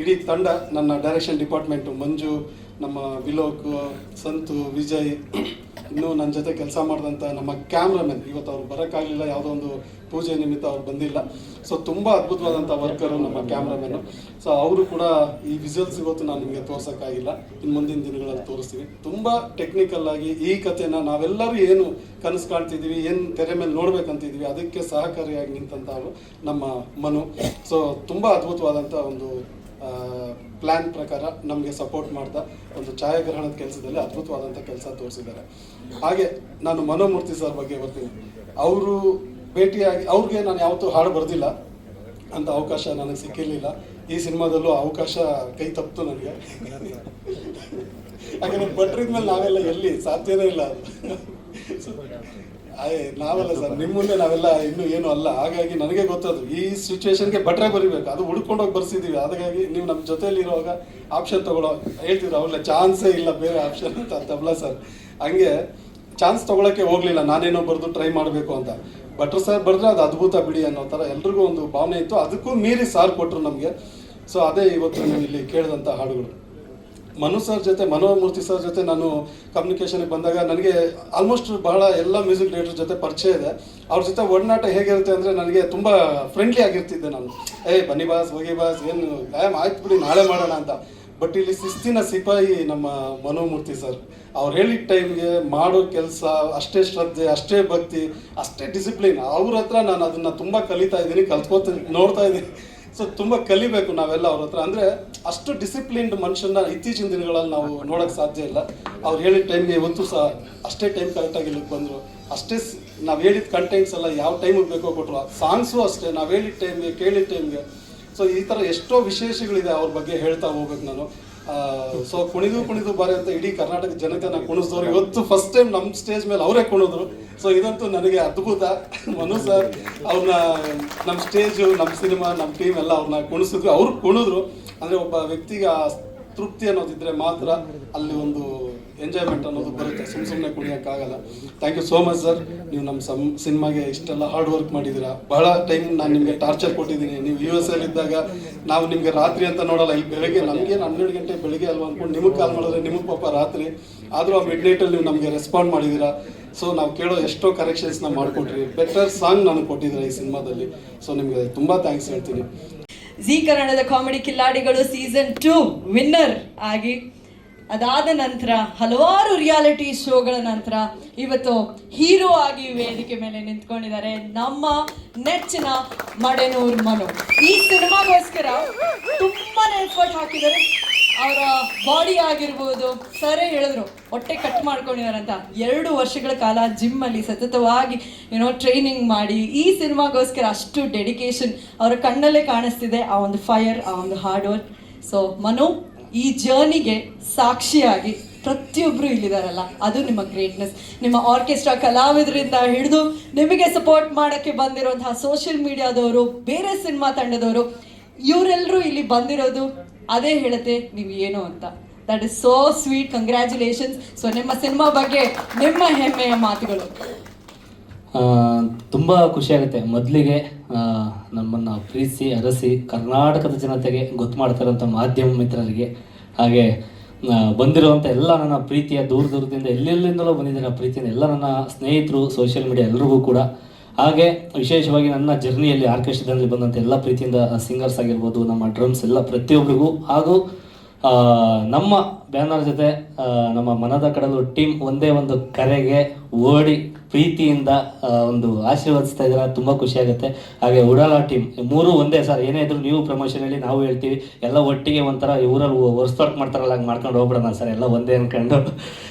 ಇಡೀ ತಂಡ, ನನ್ನ ಡೈರೆಕ್ಷನ್ ಡಿಪಾರ್ಟ್ಮೆಂಟು, ಮಂಜು, ನಮ್ಮ ವಿಲೋಕ್, ಸಂತು, ವಿಜಯ್, ಇನ್ನೂ ನನ್ನ ಜೊತೆ ಕೆಲಸ ಮಾಡಿದಂಥ ನಮ್ಮ ಕ್ಯಾಮ್ರಾಮನ್, ಇವತ್ತು ಅವ್ರು ಬರೋಕ್ಕಾಗಲಿಲ್ಲ, ಯಾವುದೋ ಒಂದು ಪೂಜೆ ನಿಮಿತ್ತ ಅವ್ರು ಬಂದಿಲ್ಲ. ಸೊ ತುಂಬ ಅದ್ಭುತವಾದಂಥ ವರ್ಕರು ನಮ್ಮ ಕ್ಯಾಮ್ರಾಮನ್ನು. ಸೊ ಅವರು ಕೂಡ ಈ ವಿಜುವಲ್ಸ್ ಇವತ್ತು ನಾನು ನಿಮಗೆ ತೋರ್ಸೋಕ್ಕಾಗಿಲ್ಲ, ಇನ್ನು ಮುಂದಿನ ದಿನಗಳಲ್ಲಿ ತೋರಿಸ್ತೀವಿ. ತುಂಬ ಟೆಕ್ನಿಕಲ್ ಆಗಿ ಈ ಕಥೆನ ನಾವೆಲ್ಲರೂ ಏನು ಕನಸು ಕಾಣ್ತಿದ್ದೀವಿ, ಏನು ತೆರೆ ಮೇಲೆ ನೋಡ್ಬೇಕಂತಿದ್ದೀವಿ, ಅದಕ್ಕೆ ಸಹಕಾರಿಯಾಗಿ ನಿಂತಂಥವ್ರು ನಮ್ಮ ಮನು. ಸೊ ತುಂಬ ಅದ್ಭುತವಾದಂಥ ಒಂದು ಪ್ಲ್ಯಾನ್ ಪ್ರಕಾರ ನಮಗೆ ಸಪೋರ್ಟ್ ಮಾಡ್ತಾ ಒಂದು ಛಾಯಾಗ್ರಹಣದ ಕೆಲಸದಲ್ಲಿ ಅದ್ಭುತವಾದಂಥ ಕೆಲಸ ತೋರಿಸಿದ್ದಾರೆ. ಹಾಗೆ ನಾನು ಮನೋಮೂರ್ತಿ ಸರ್ ಬಗ್ಗೆ ಬರ್ತೀನಿ. ಅವರು ಭೇಟಿಯಾಗಿ, ಅವ್ರಿಗೆ ನಾನು ಯಾವತ್ತೂ ಹಾಡು ಬರ್ದಿಲ್ಲ ಅಂತ ಅವಕಾಶ ನನಗೆ ಸಿಕ್ಕಿರಲಿಲ್ಲ. ಈ ಸಿನಿಮಾದಲ್ಲೂ ಅವಕಾಶ ಕೈ ತಪ್ಪಿತು ನನಗೆ. ಯಾಕಂದ್ರೆ ಭಟ್ರಿದ ಮೇಲೆ ನಾವೆಲ್ಲ ಎಲ್ಲಿ ಸಾಧ್ಯನೇ ಇಲ್ಲ ಅದು. ನಾವಲ್ಲ ಸರ್, ನಿಮ್ಮ ಮುಂದೆ ನಾವೆಲ್ಲ ಇನ್ನೂ ಏನು ಅಲ್ಲ. ಹಾಗಾಗಿ ನನಗೆ ಗೊತ್ತದು ಈ ಸಿಚುವೇಶನ್ಗೆ ಭಟ್ರೆ ಬರಿಬೇಕು, ಅದು ಹುಡ್ಕೊಂಡೋಗಿ ಬರ್ಸಿದ್ದೀವಿ. ಹಾಗಾಗಿ ನೀವು ನಮ್ಮ ಜೊತೆಯಲ್ಲಿ ಇರುವಾಗ ಆಪ್ಷನ್ ತಗೊಳ್ಳೋ ಹೇಳ್ತಿದ್ರು, ಅವೆಲ್ಲ ಚಾನ್ಸೇ ಇಲ್ಲ ಬೇರೆ ಆಪ್ಷನ್ ಅಂತ ತಬ್ಲಾ ಸರ್. ಹಂಗೆ ಚಾನ್ಸ್ ತೊಗೊಳಕ್ಕೆ ಹೋಗಲಿಲ್ಲ, ನಾನೇನೋ ಬರೆದು ಟ್ರೈ ಮಾಡಬೇಕು ಅಂತ. ಭಟ್ರು ಸರ್ ಬರೆದ್ರೆ ಅದು ಅದ್ಭುತ ಬಿಡಿ ಅನ್ನೋ ಥರ ಎಲ್ರಿಗೂ ಒಂದು ಭಾವನೆ ಇತ್ತು. ಅದಕ್ಕೂ ಮೀರಿ ಸಾರ್ ಕೊಟ್ಟರು ನಮಗೆ. ಸೊ ಅದೇ ಇವತ್ತು ನೀವು ಇಲ್ಲಿ ಕೇಳಿದಂಥ ಹಾಡುಗಳು. ಮನೋಮೂರ್ತಿ ಸರ್ ಜೊತೆ ನಾನು ಕಮ್ಯುನಿಕೇಷನ್ಗೆ ಬಂದಾಗ ನನಗೆ ಆಲ್ಮೋಸ್ಟ್ ಬಹಳ ಎಲ್ಲ ಮ್ಯೂಸಿಕ್ ಡೈರೆಕ್ಟರ್ ಜೊತೆ ಪರಿಚಯ ಇದೆ. ಅವ್ರ ಜೊತೆ ಒಡನಾಟ ಹೇಗಿರುತ್ತೆ ಅಂದರೆ ನನಗೆ ತುಂಬ ಫ್ರೆಂಡ್ಲಿ ಆಗಿರ್ತಿದ್ದೆ ನಾನು. ಬನ್ನಿ ಬಾಸ್, ಹೋಗಿ ಬಾಸ್, ಏನು ಆಯ್ತು ಬಿಡಿ ನಾಳೆ ಮಾಡೋಣ ಅಂತ. ಬಟ್ ಇಲ್ಲಿ ಶಿಸ್ತಿನ ಸಿಪಾಯಿ ನಮ್ಮ ಮನೋಮೂರ್ತಿ ಸರ್. ಅವ್ರು ಹೇಳಿದ ಟೈಮ್ಗೆ ಮಾಡೋ ಕೆಲಸ ಅಷ್ಟೇ ಶ್ರದ್ಧೆ, ಅಷ್ಟೇ ಭಕ್ತಿ, ಅಷ್ಟೇ ಡಿಸಿಪ್ಲಿನ್. ಅವ್ರ ಹತ್ರ ನಾನು ಅದನ್ನು ತುಂಬ ಕಲಿತಾ ಇದ್ದೀನಿ, ನೋಡ್ತಾ ಇದ್ದೀನಿ. ಸೊ ತುಂಬ ಕಲಿಬೇಕು ನಾವೆಲ್ಲ ಅವ್ರ ಹತ್ರ. ಅಂದರೆ ಅಷ್ಟು ಡಿಸಿಪ್ಲಿನ್ಡ್ ಮನುಷ್ಯನ ಇತ್ತೀಚಿನ ದಿನಗಳಲ್ಲಿ ನಾವು ನೋಡೋಕ್ಕೆ ಸಾಧ್ಯ ಇಲ್ಲ. ಅವ್ರು ಹೇಳಿದ ಟೈಮ್ಗೆ ಇವತ್ತು ಸಹ ಅಷ್ಟೇ ಟೈಮ್ ಕರೆಕ್ಟಾಗಿ ಇಲ್ಲಿಗೆ ಬಂದರು. ಅಷ್ಟೇ ನಾವು ಹೇಳಿದ ಕಂಟೆಂಟ್ಸ್ ಎಲ್ಲ ಯಾವ ಟೈಮಿಗೆ ಬೇಕೋ ಕೊಟ್ಟರು. ಸಾಂಗ್ಸು ಅಷ್ಟೇ ನಾವು ಹೇಳಿದ ಟೈಮ್ಗೆ, ಕೇಳಿದ ಟೈಮ್ಗೆ. ಸೊ ಈ ಥರ ಎಷ್ಟೋ ವಿಶೇಷಗಳಿದೆ ಅವ್ರ ಬಗ್ಗೆ ಹೇಳ್ತಾ ಹೋಗ್ಬೇಕು ನಾನು. ಸೊ ಕುಣಿದು ಬಾರಿ ಅಂತ ಇಡೀ ಕರ್ನಾಟಕ ಜನತೆನ ಕುಣಿಸಿದವ್ರು. ಇವತ್ತು ಫಸ್ಟ್ ಟೈಮ್ ನಮ್ಮ ಸ್ಟೇಜ್ ಮೇಲೆ ಅವರೇ ಕುಣಿದ್ರು. ಸೊ ಇದಂತೂ ನನಗೆ ಅದ್ಭುತ. ಮನು ಸರ್ ಅವ್ರನ್ನ ನಮ್ಮ ಸ್ಟೇಜು, ನಮ್ಮ ಸಿನಿಮಾ, ನಮ್ಮ ಟೀಮ್ ಎಲ್ಲ ಅವ್ರನ್ನ ಕುಣಿಸಿದ್ವಿ. ಅವ್ರು ಕುಣಿದ್ರು. ಅಂದರೆ ಒಬ್ಬ ವ್ಯಕ್ತಿಗೆ ಆ ತೃಪ್ತಿ ಅನ್ನೋದಿದ್ರೆ ಮಾತ್ರ ಅಲ್ಲಿ ಒಂದು ಎಂಜಾಯ್ಮೆಂಟ್ ಅನ್ನೋದು ಬರುತ್ತೆ, ಸುಮ್ಮನೆ ಕುಣಿಯೋಕ್ಕಾಗಲ್ಲ. Thank you so much sir. ನೀವು ನಮ್ಮ ಸಿನಿಮಾಗೆ ಇಷ್ಟೆಲ್ಲ ಹಾರ್ಡ್ ವರ್ಕ್ ಮಾಡಿದ್ದೀರಾ. ಬಹಳ ಟೈಮ್ ನಾನು ನಿಮಗೆ ಟಾರ್ಚರ್ ಕೊಟ್ಟಿದ್ದೀನಿ. ನೀವು US ಇದ್ದಾಗ ನಾವು ನಿಮಗೆ ರಾತ್ರಿ ಅಂತ ನೋಡಲ್ಲ, ಇಲ್ಲಿ ಬೆಳಗ್ಗೆ ನಮಗೆ 12 ಗಂಟೆ ಬೆಳಗ್ಗೆ ಅಲ್ವಾ ಅಂದ್ಕೊಂಡು ನಿಮಗೆ ಕಾಲ್ ಮಾಡಿದ್ರೆ ನಿಮಗೆ ಪಾಪ ರಾತ್ರಿ ಆದರೂ ಆ ಮಿಡ್ ನೈಟಲ್ಲಿ ನೀವು ನಮಗೆ ರೆಸ್ಪಾಂಡ್ ಮಾಡಿದ್ದೀರಾ. ಸೊ ನಾವು ಕೇಳೋ ಎಷ್ಟೋ ಕರೆಕ್ಷನ್ಸ್ನ ಮಾಡಿಕೊಟ್ರಿ, ಬೆಟರ್ ಸಾಂಗ್ ನನಗೆ ಕೊಟ್ಟಿದ್ದೀರಾ ಈ ಸಿನಿಮಾದಲ್ಲಿ. ಸೊ ನಿಮಗೆ ತುಂಬ ಥ್ಯಾಂಕ್ಸ್ ಹೇಳ್ತೀನಿ. ಜೀ ಕನ್ನಡದ ಕಾಮಿಡಿ ಕಿಲ್ಲಾಡಿಗಳು ಸೀಸನ್ 2 ವಿನ್ನರ್ ಆಗಿ ಅದಾದ ನಂತರ ಹಲವಾರು ರಿಯಾಲಿಟಿ ಶೋಗಳ ನಂತರ ಇವತ್ತು ಹೀರೋ ಆಗಿ ವೇದಿಕೆ ಮೇಲೆ ನಿಂತ್ಕೊಂಡಿದ್ದಾರೆ ನಮ್ಮ ನೆಚ್ಚಿನ ಮಡೆನೂರ್ ಮನು. ಈ ಸಿನಿಮಾಗೋಸ್ಕರ ತುಂಬಾನೇ ಎಫರ್ಟ್ ಹಾಕಿದ್ದಾರೆ. ಅವರ ಬಾಡಿ ಆಗಿರ್ಬೋದು, ಸರೇ ಹೇಳಿದ್ರು ಹೊಟ್ಟೆ ಕಟ್ ಮಾಡ್ಕೊಂಡಿದ್ದಾರೆ ಅಂತ 2 ವರ್ಷಗಳ ಕಾಲ ಜಿಮ್ಮಲ್ಲಿ ಸತತವಾಗಿ ಟ್ರೈನಿಂಗ್ ಮಾಡಿ ಈ ಸಿನಿಮಾಗೋಸ್ಕರ ಅಷ್ಟು ಡೆಡಿಕೇಶನ್ ಅವರ ಕಣ್ಣಲ್ಲೇ ಕಾಣಿಸ್ತಿದೆ. ಆ ಒಂದು ಫೈರ್, ಆ ಒಂದು ಹಾರ್ಡ್ ವರ್ಕ್. ಸೊ ಮನು, ಈ ಜರ್ನಿಗೆ ಸಾಕ್ಷಿಯಾಗಿ ಪ್ರತಿಯೊಬ್ಬರು ಇಲ್ಲಿದಾರಲ್ಲ, ಅದು ನಿಮ್ಮ ಗ್ರೇಟ್ನೆಸ್. ನಿಮ್ಮ ಆರ್ಕೆಸ್ಟ್ರಾ ಕಲಾವಿದರಿಂದ ಹಿಡಿದು ನಿಮಗೆ ಸಪೋರ್ಟ್ ಮಾಡೋಕ್ಕೆ ಬಂದಿರುವಂತಹ ಸೋಷಿಯಲ್ ಮೀಡಿಯಾದವರು, ಬೇರೆ ಸಿನಿಮಾ ತಂಡದವರು, ಇವರೆಲ್ಲರೂ ಇಲ್ಲಿ ಬಂದಿರೋದು ಅದೇ ಹೇಳುತ್ತೆ ನೀವು ಏನು ಅಂತ. That is so sweet. Congratulations. So ನಿಮ್ಮ ಸಿನಿಮಾ ಬಗ್ಗೆ ನಿಮ್ಮ ಹೆಮ್ಮೆಯ ಮಾತುಗಳು. ತುಂಬ ಖುಷಿಯಾಗುತ್ತೆ. ಮೊದಲಿಗೆ ನಮ್ಮನ್ನು ಪ್ರೀತಿಸಿ ಅರಸಿ ಕರ್ನಾಟಕದ ಜನತೆಗೆ ಗೊತ್ತು ಮಾಡ್ತಾರಂಥ ಮಾಧ್ಯಮ ಮಿತ್ರರಿಗೆ, ಹಾಗೆ ಬಂದಿರುವಂಥ ಎಲ್ಲ ನನ್ನ ಪ್ರೀತಿಯ ದೂರದಿಂದ ಎಲ್ಲೆಲ್ಲಿಂದಲೂ ಬಂದಿದ್ದಾರೆ ಪ್ರೀತಿಯಿಂದ ಎಲ್ಲ ನನ್ನ ಸ್ನೇಹಿತರು, ಸೋಷಿಯಲ್ ಮೀಡಿಯಾ ಎಲ್ರಿಗೂ ಕೂಡ, ಹಾಗೆ ವಿಶೇಷವಾಗಿ ನನ್ನ ಜರ್ನಿಯಲ್ಲಿ ಆರ್ಕೆಸ್ಟ್ರಾದಲ್ಲಿ ಬಂದಂಥ ಎಲ್ಲ ಪ್ರೀತಿಯಿಂದ ಸಿಂಗರ್ಸ್ ಆಗಿರ್ಬೋದು, ನಮ್ಮ ಡ್ರಮ್ಸ್ ಎಲ್ಲ ಪ್ರತಿಯೊಬ್ಬರಿಗೂ, ಹಾಗೂ ನಮ್ಮ ಬ್ಯಾನರ್ ಜೊತೆ ನಮ್ಮ ಮನದ ಕಡಲು ಟೀಮ್ ಒಂದೇ ಒಂದು ಕರೆಗೆ ಓಡಿ ಪ್ರೀತಿಯಿಂದ ಒಂದು ಆಶೀರ್ವದಿಸ್ತಾ ಇದ್ದಾರೆ. ತುಂಬ ಖುಷಿಯಾಗುತ್ತೆ. ಹಾಗೆ ಉಡಾಲ ಟೀಮ್ 3 ಒಂದೇ ಸರ್. ಏನೇ ಇದ್ರು ನೀವು ಪ್ರಮೋಷನ್ ಹೇಳಿ ನಾವು ಹೇಳ್ತೀವಿ, ಎಲ್ಲ ಒಟ್ಟಿಗೆ ಒಂಥರ ಊರಲ್ಲಿ ವರ್ಸ್ಟಾಕ್ ಮಾಡ್ತಾರಲ್ಲ, ಹಂಗೆ ಮಾಡ್ಕೊಂಡು ಹೋಗ್ಬಿಡೋಣ ಸರ್, ಎಲ್ಲ ಒಂದೇ ಅಂದ್ಕೊಂಡು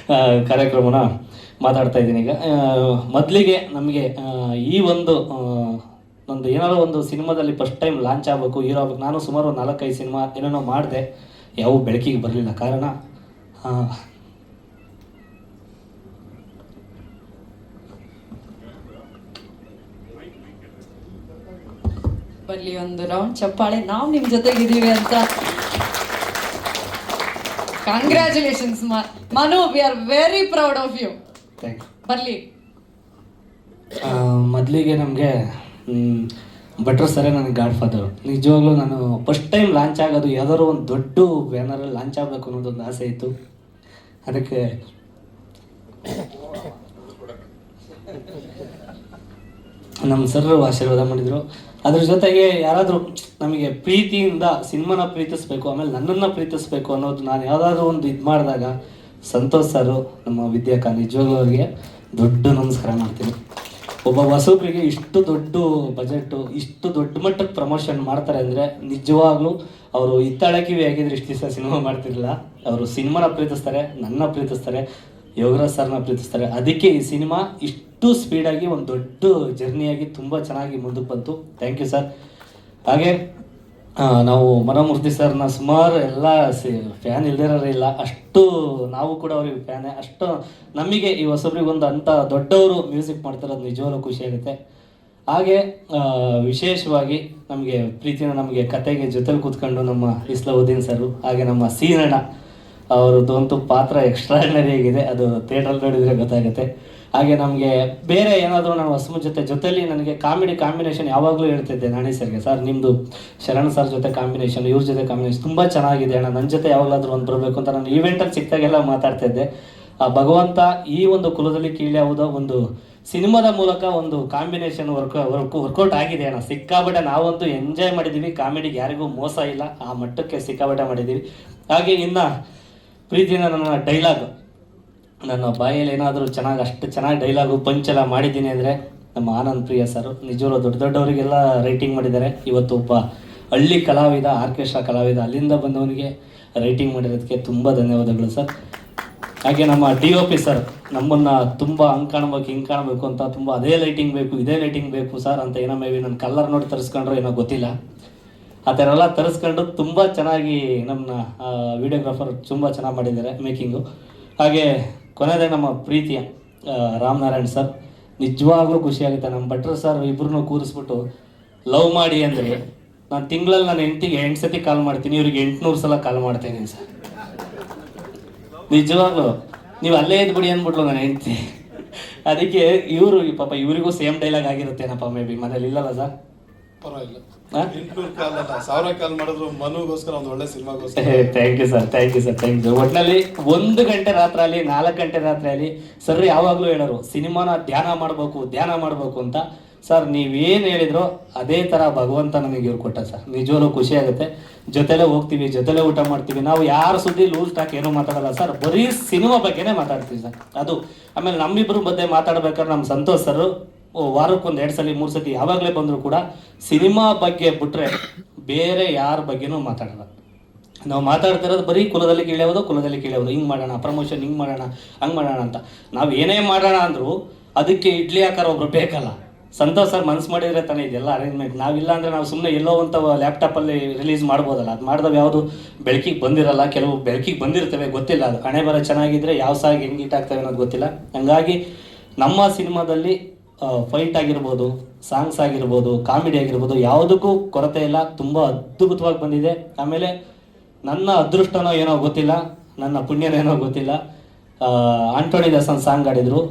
ಕಾರ್ಯಕ್ರಮನ ಮಾತಾಡ್ತಾ ಇದ್ದೀನಿ. ಈಗ ಮೊದಲಿಗೆ ನಮಗೆ ಈ ಒಂದು ಏನಾದರೂ ಒಂದು ಸಿನಿಮಾದಲ್ಲಿ ಫಸ್ಟ್ ಟೈಮ್ ಲಾಂಚ್ ಆಗಬೇಕು, ಹೀರೋ ಆಗಬೇಕು. ನಾನು ಸುಮಾರು 4-5 ಸಿನಿಮಾ ಏನೇನೋ ಮಾಡಿದೆ, ಯಾವ ಬೆಳಕಿಗೆ ಬರಲಿಲ್ಲ. ಕಾರಣ ಬರ್ಲಿ ಒಂದು ರೌಂಡ್ ಚಪ್ಪಾಳೆ. ನಾವು ನಿಮ್ಮ ಜೊತೆಗಿದ್ದೀವಿ ಅಂತ. Congratulations Manu, we are very proud of you. Thank you. ಬರ್ಲಿ. ಮೊದಲಿಗೆ ನಮಗೆ ಭಟ್ರು ಸರೇ ನನಗೆ ಗಾಡ್ ಫಾದರು. ನಿಜವಾಗ್ಲೂ ನಾನು ಫಸ್ಟ್ ಟೈಮ್ ಲಾಂಚ್ ಆಗೋದು ಯಾವ್ದಾದ್ರು ಒಂದು ದೊಡ್ಡ ಬ್ಯಾನರಲ್ಲಿ ಲಾಂಚ್ ಆಗಬೇಕು ಅನ್ನೋದೊಂದು ಆಸೆ ಇತ್ತು. ಅದಕ್ಕೆ ನಮ್ಮ ಸರ್ರು ಆಶೀರ್ವಾದ ಮಾಡಿದರು. ಅದ್ರ ಜೊತೆಗೆ ಯಾರಾದರೂ ನಮಗೆ ಪ್ರೀತಿಯಿಂದ ಸಿನಿಮಾನ ಪ್ರೀತಿಸ್ಬೇಕು, ಆಮೇಲೆ ನನ್ನನ್ನು ಪ್ರೀತಿಸ್ಬೇಕು ಅನ್ನೋದು ನಾನು ಯಾವುದಾದ್ರೂ ಒಂದು ಇದು ಮಾಡಿದಾಗ ಸಂತೋಷ್ ಸರು, ನಮ್ಮ ವಿದ್ಯಾಕ, ನಿಜವಾಗ್ಲೂ ಅವರಿಗೆ ದೊಡ್ಡ ನಮಸ್ಕಾರ ಮಾಡ್ತೀನಿ. ಒಬ್ಬ ಹೊಸಬ್ರಿಗೆ ಇಷ್ಟು ದೊಡ್ಡ ಬಜೆಟು, ಇಷ್ಟು ದೊಡ್ಡ ಮಟ್ಟಕ್ಕೆ ಪ್ರಮೋಷನ್ ಮಾಡ್ತಾರೆ ಅಂದರೆ ನಿಜವಾಗ್ಲೂ ಅವರು ಇತ್ತಾಳಕಿವಿ ಆಗಿದ್ರೆ ಇಷ್ಟು ದಿವಸ ಸಿನಿಮಾ ಮಾಡ್ತಿರಲಿಲ್ಲ. ಅವರು ಸಿನಿಮಾನ ಪ್ರೀತಿಸ್ತಾರೆ, ನನ್ನ ಪ್ರೀತಿಸ್ತಾರೆ, ಯೋಗರಾಜ್ ಸರ್ನ ಪ್ರೀತಿಸ್ತಾರೆ. ಅದಕ್ಕೆ ಈ ಸಿನಿಮಾ ಇಷ್ಟು ಸ್ಪೀಡಾಗಿ ಒಂದು ದೊಡ್ಡ ಜರ್ನಿಯಾಗಿ ತುಂಬ ಚೆನ್ನಾಗಿ ಮುಂದಕ್ಕೆ ಬಂತು. Thank you sir. ಹಾಗೆ ನಾವು ಮನಮೂರ್ತಿ ಸರ್ನ ಸುಮಾರು ಎಲ್ಲ ಫ್ಯಾನ್ ಇಲ್ದಿರೋರಿಲ್ಲ, ಅಷ್ಟು ನಾವು ಕೂಡ ಅವ್ರಿಗೆ ಫ್ಯಾನೇ. ಅಷ್ಟು ನಮಗೆ ಈ ಹೊಸಬ್ರಿಗೊಂದು ಅಂಥ ದೊಡ್ಡವರು ಮ್ಯೂಸಿಕ್ ಮಾಡ್ತಿರೋದು ನಿಜವಾಗ್ಲೂ ಖುಷಿಯಾಗುತ್ತೆ. ಹಾಗೆ ವಿಶೇಷವಾಗಿ ನಮಗೆ ಪ್ರೀತಿನ ನಮಗೆ ಕತೆಗೆ ಜೊತೆಲಿ ಕೂತ್ಕೊಂಡು ನಮ್ಮ ಇಸ್ಲಾವುದ್ದೀನ್ ಸರು, ಹಾಗೆ ನಮ್ಮ ಸೀನಣ್ಣ ಅವ್ರದ್ದು ಅಂತೂ ಪಾತ್ರ ಎಕ್ಸ್ಟ್ರಾರ್ಡಿನರಿ ಆಗಿದೆ. ಅದು ಥಿಯೇಟ್ರಲ್ಲಿ ನೋಡಿದರೆ ಗೊತ್ತಾಗುತ್ತೆ. ಹಾಗೆ ನಮಗೆ ಬೇರೆ ಏನಾದರೂ ನಾನು ಹೊಸಮ ಜೊತೆಲಿ ನನಗೆ ಕಾಂಬಿನೇಷನ್ ಯಾವಾಗಲೂ ಹೇಳ್ತಿದ್ದೆ ನಾಣಿ ಸರ್ಗೆ, ಸರ್ ನಿಮ್ಮದು ಶರಣ್ ಸರ್ ಜೊತೆ ಕಾಂಬಿನೇಷನ್, ಇವ್ರ ಜೊತೆ ಕಾಂಬಿನೇಷನ್ ತುಂಬ ಚೆನ್ನಾಗಿದೆ ಅಣ್ಣ, ನನ್ನ ಜೊತೆ ಯಾವಾಗಲಾದರೂ ಒಂದು ಬರಬೇಕು ಅಂತ ನಾನು ಈವೆಂಟಲ್ಲಿ ಸಿಕ್ತಾಗೆಲ್ಲ ಮಾತಾಡ್ತಿದ್ದೆ. ಆ ಭಗವಂತ ಈ ಒಂದು ಕುಲದಲ್ಲಿ ಕೀಳ್ಯಾವುದೋ ಒಂದು ಸಿನಿಮಾದ ಮೂಲಕ ಒಂದು ಕಾಂಬಿನೇಷನ್ ವರ್ಕೌಟ್ ಆಗಿದೆ ಅಣ್ಣ. ಸಿಕ್ಕಾಬಟ್ಟೆ ನಾವಂತೂ ಎಂಜಾಯ್ ಮಾಡಿದ್ದೀವಿ. ಕಾಮಿಡಿಗೆ ಯಾರಿಗೂ ಮೋಸ ಇಲ್ಲ, ಆ ಮಟ್ಟಕ್ಕೆ ಸಿಕ್ಕಾಬಟ್ಟೆ ಮಾಡಿದ್ದೀವಿ. ಹಾಗೆ ಇನ್ನು ಪ್ರೀತಿನ ನನ್ನ ಡೈಲಾಗ್, ನನ್ನ ಬಾಯಲ್ಲಿ ಏನಾದರೂ ಅಷ್ಟು ಚೆನ್ನಾಗಿ ಡೈಲಾಗು ಪಂಚೆಲ್ಲ ಮಾಡಿದ್ದೀನಿ ಅಂದರೆ ನಮ್ಮ ಆನಂದ್ ಪ್ರಿಯ ಸರ್. ನಿಜವಾಗ್ಲೂ ದೊಡ್ಡವರಿಗೆಲ್ಲ ರೈಟಿಂಗ್ ಮಾಡಿದ್ದಾರೆ. ಇವತ್ತು ಒಬ್ಬ ಹಳ್ಳಿ ಕಲಾವಿದ, ಆರ್ಕೆಸ್ಟ್ರಾ ಕಲಾವಿದ, ಅಲ್ಲಿಂದ ಬಂದವನಿಗೆ ರೈಟಿಂಗ್ ಮಾಡಿರೋದಕ್ಕೆ ತುಂಬ ಧನ್ಯವಾದಗಳು ಸರ್. ಹಾಗೆ ನಮ್ಮ DOP ಸರ್ ನಮ್ಮನ್ನು ತುಂಬ ಹಂಗೆ ಕಾಣಬೇಕು ಹಿಂಗೆ ಕಾಣಬೇಕು ಅಂತ ತುಂಬ ಅದೇ ಲೈಟಿಂಗ್ ಬೇಕು ಇದೇ ಲೈಟಿಂಗ್ ಬೇಕು ಸರ್ ಅಂತ ಏನೋ ಮೇ ಬಿ ನನ್ನ ಕಲರ್ ನೋಡಿ ತರಿಸ್ಕೊಂಡ್ರು ಏನೋ ಗೊತ್ತಿಲ್ಲ, ಆ ಥರ ಎಲ್ಲ ತರಿಸ್ಕೊಂಡು ತುಂಬ ಚೆನ್ನಾಗಿ ನಮ್ಮ ವಿಡಿಯೋಗ್ರಾಫರ್ ತುಂಬ ಚೆನ್ನಾಗಿ ಮಾಡಿದ್ದಾರೆ ಮೇಕಿಂಗು. ಹಾಗೆ ಕೊನೆಯದಾಗಿ ನಮ್ಮ ಪ್ರೀತಿಯ ರಾಮನಾರಾಯಣ್ ಸರ್, ನಿಜವಾಗ್ಲೂ ಖುಷಿಯಾಗುತ್ತೆ. ನಮ್ಮ ಭಟ್ರು ಸರ್ ಇಬ್ಬರನ್ನೂ ಕೂರಿಸ್ಬಿಟ್ಟು ಲವ್ ಮಾಡಿ ಅಂದರೆ ನಾನು ತಿಂಗಳಲ್ಲಿ ನನ್ನ ಹೆಂಡತಿಗೆ 8 ಸತಿ ಕಾಲ್ ಮಾಡ್ತೀನಿ, ಇವ್ರಿಗೆ 800 ಸಲ ಕಾಲ್ ಮಾಡ್ತೀನಿ ಸರ್. ನಿಜವಾಗ್ಲೂ ನೀವು ಅಲ್ಲೇ ಇದ್ಬಿಡಿ ಅಂದ್ಬಿಟ್ಲು ನಾನು ಹೆಂಡ್ತಿ. ಅದಕ್ಕೆ ಇವರು ಪಾಪ ಇವರಿಗೂ ಸೇಮ್ ಡೈಲಾಗ್ ಆಗಿರುತ್ತೇನಪ್ಪ ಮೇ ಬಿ. ಮನೇಲಿ ಇಲ್ಲಲ್ಲ ಸರ್? ಪರವಾಗಿಲ್ಲ, ಹಾ? 800 ಕಾಲ್ ಅಲ್ಲ 1000 ಕಾಲ್ ಮಾಡಿದ್ರು ಮನುಗೋಸ್ಕರ ಒಂದು ಒಳ್ಳೆ ಸಿನಿಮಾಗೋಸ್ಕರ. Thank you sir, thank you sir, thank you. ಒಟ್ಟಿನಲ್ಲಿ 1 ಗಂಟೆ ರಾತ್ರಿ ಅಲ್ಲಿ 4 ಗಂಟೆ ರಾತ್ರಿ ಅಲ್ಲಿ ಸರ್ ಯಾವಾಗಲೂ ಹೇಳೋರು ಸಿನಿಮಾನ ಧ್ಯಾನ ಮಾಡಬೇಕು ಅಂತ. ಸರ್ ನೀವೇನು ಹೇಳಿದ್ರು ಅದೇ ಥರ ಭಗವಂತ ನಮಗೆ ಇವ್ರು ಕೊಟ್ಟ ಸರ್. ನಿಜವಾಗ್ಲೂ ಖುಷಿ ಆಗುತ್ತೆ. ಜೊತೆಲೇ ಹೋಗ್ತೀವಿ, ಜೊತೆಲೇ ಊಟ ಮಾಡ್ತೀವಿ. ನಾವು ಯಾರ ಸುದ್ದಿ ಲೂಸ್ ಟಾಕ್ ಏನೂ ಮಾತಾಡಲ್ಲ ಸರ್, ಬರೀ ಸಿನಿಮಾ ಬಗ್ಗೆನೇ ಮಾತಾಡ್ತೀವಿ ಸರ್. ಅದು ಆಮೇಲೆ ನಮ್ಮಿಬ್ಬರು ಮಧ್ಯೆ ಮಾತಾಡ್ಬೇಕಾದ್ರೆ ನಮ್ಮ ಸಂತೋಷ್ ಸರ್ ವಾರಕ್ಕೊಂದು 2 ಸಲ 3 ಸತಿ ಯಾವಾಗಲೇ ಬಂದರೂ ಕೂಡ ಸಿನಿಮಾ ಬಗ್ಗೆ ಬಿಟ್ರೆ ಬೇರೆ ಯಾರ ಬಗ್ಗೆನೂ ಮಾತಾಡಲ್ಲ. ನಾವು ಮಾತಾಡ್ತಿರೋದು ಬರೀ ಕುಲದಲ್ಲಿ ಕೀಳೋದು, ಹಿಂಗೆ ಮಾಡೋಣ, ಪ್ರಮೋಷನ್ ಹಿಂಗೆ ಮಾಡೋಣ, ಹಂಗೆ ಮಾಡೋಣ ಅಂತ. ನಾವು ಏನೇ ಮಾಡೋಣ ಅಂದರೂ ಅದಕ್ಕೆ ಇಡ್ಲಿ ಆಕಾರ ಒಬ್ರು ಬೇಕಲ್ಲ. ಸಂತೋಷ್ ಸರ್ ಮನಸ್ಸು ಮಾಡಿದರೆ ತಾನೇ ಇದೆಲ್ಲ ಅರೇಂಜ್ಮೆಂಟ್. ನಾವಿಲ್ಲ ಅಂದರೆ ನಾವು ಸುಮ್ಮನೆ ಎಲ್ಲೋ ಅಂತ ಲ್ಯಾಪ್ಟಾಪಲ್ಲಿ ರಿಲೀಸ್ ಮಾಡ್ಬೋದಲ್ಲ. ಅದು ಮಾಡಿದವು ಯಾವುದು ಬೆಳಕಿಗೆ ಬಂದಿರಲ್ಲ, ಕೆಲವು ಬೆಳಕಿಗೆ ಬಂದಿರ್ತವೆ, ಗೊತ್ತಿಲ್ಲ. ಅದು ಹಣೆ ಬರ ಚೆನ್ನಾಗಿದ್ದರೆ ಯಾವ ಸಾಗಿ ಹೆಂಗೆ ಇಟ್ಟಾಗ್ತವೆ ಅನ್ನೋದು ಗೊತ್ತಿಲ್ಲ. ಹಂಗಾಗಿ ನಮ್ಮ ಸಿನಿಮಾದಲ್ಲಿ ಫೈಟ್ ಆಗಿರ್ಬೋದು, ಸಾಂಗ್ಸ್ ಆಗಿರ್ಬೋದು, ಕಾಮಿಡಿ ಆಗಿರ್ಬೋದು, ಯಾವುದಕ್ಕೂ ಕೊರತೆ ಇಲ್ಲ. ತುಂಬ ಅದ್ಭುತವಾಗಿ ಬಂದಿದೆ. ಆಮೇಲೆ ನನ್ನ ಅದೃಷ್ಟನೋ ಏನೋ ಗೊತ್ತಿಲ್ಲ, ನನ್ನ ಪುಣ್ಯನೇನೋ ಗೊತ್ತಿಲ್ಲ, ಆಂಟೋನಿ ದಾಸನ್ ಸಾಂಗ್ ಆಡಿದರು.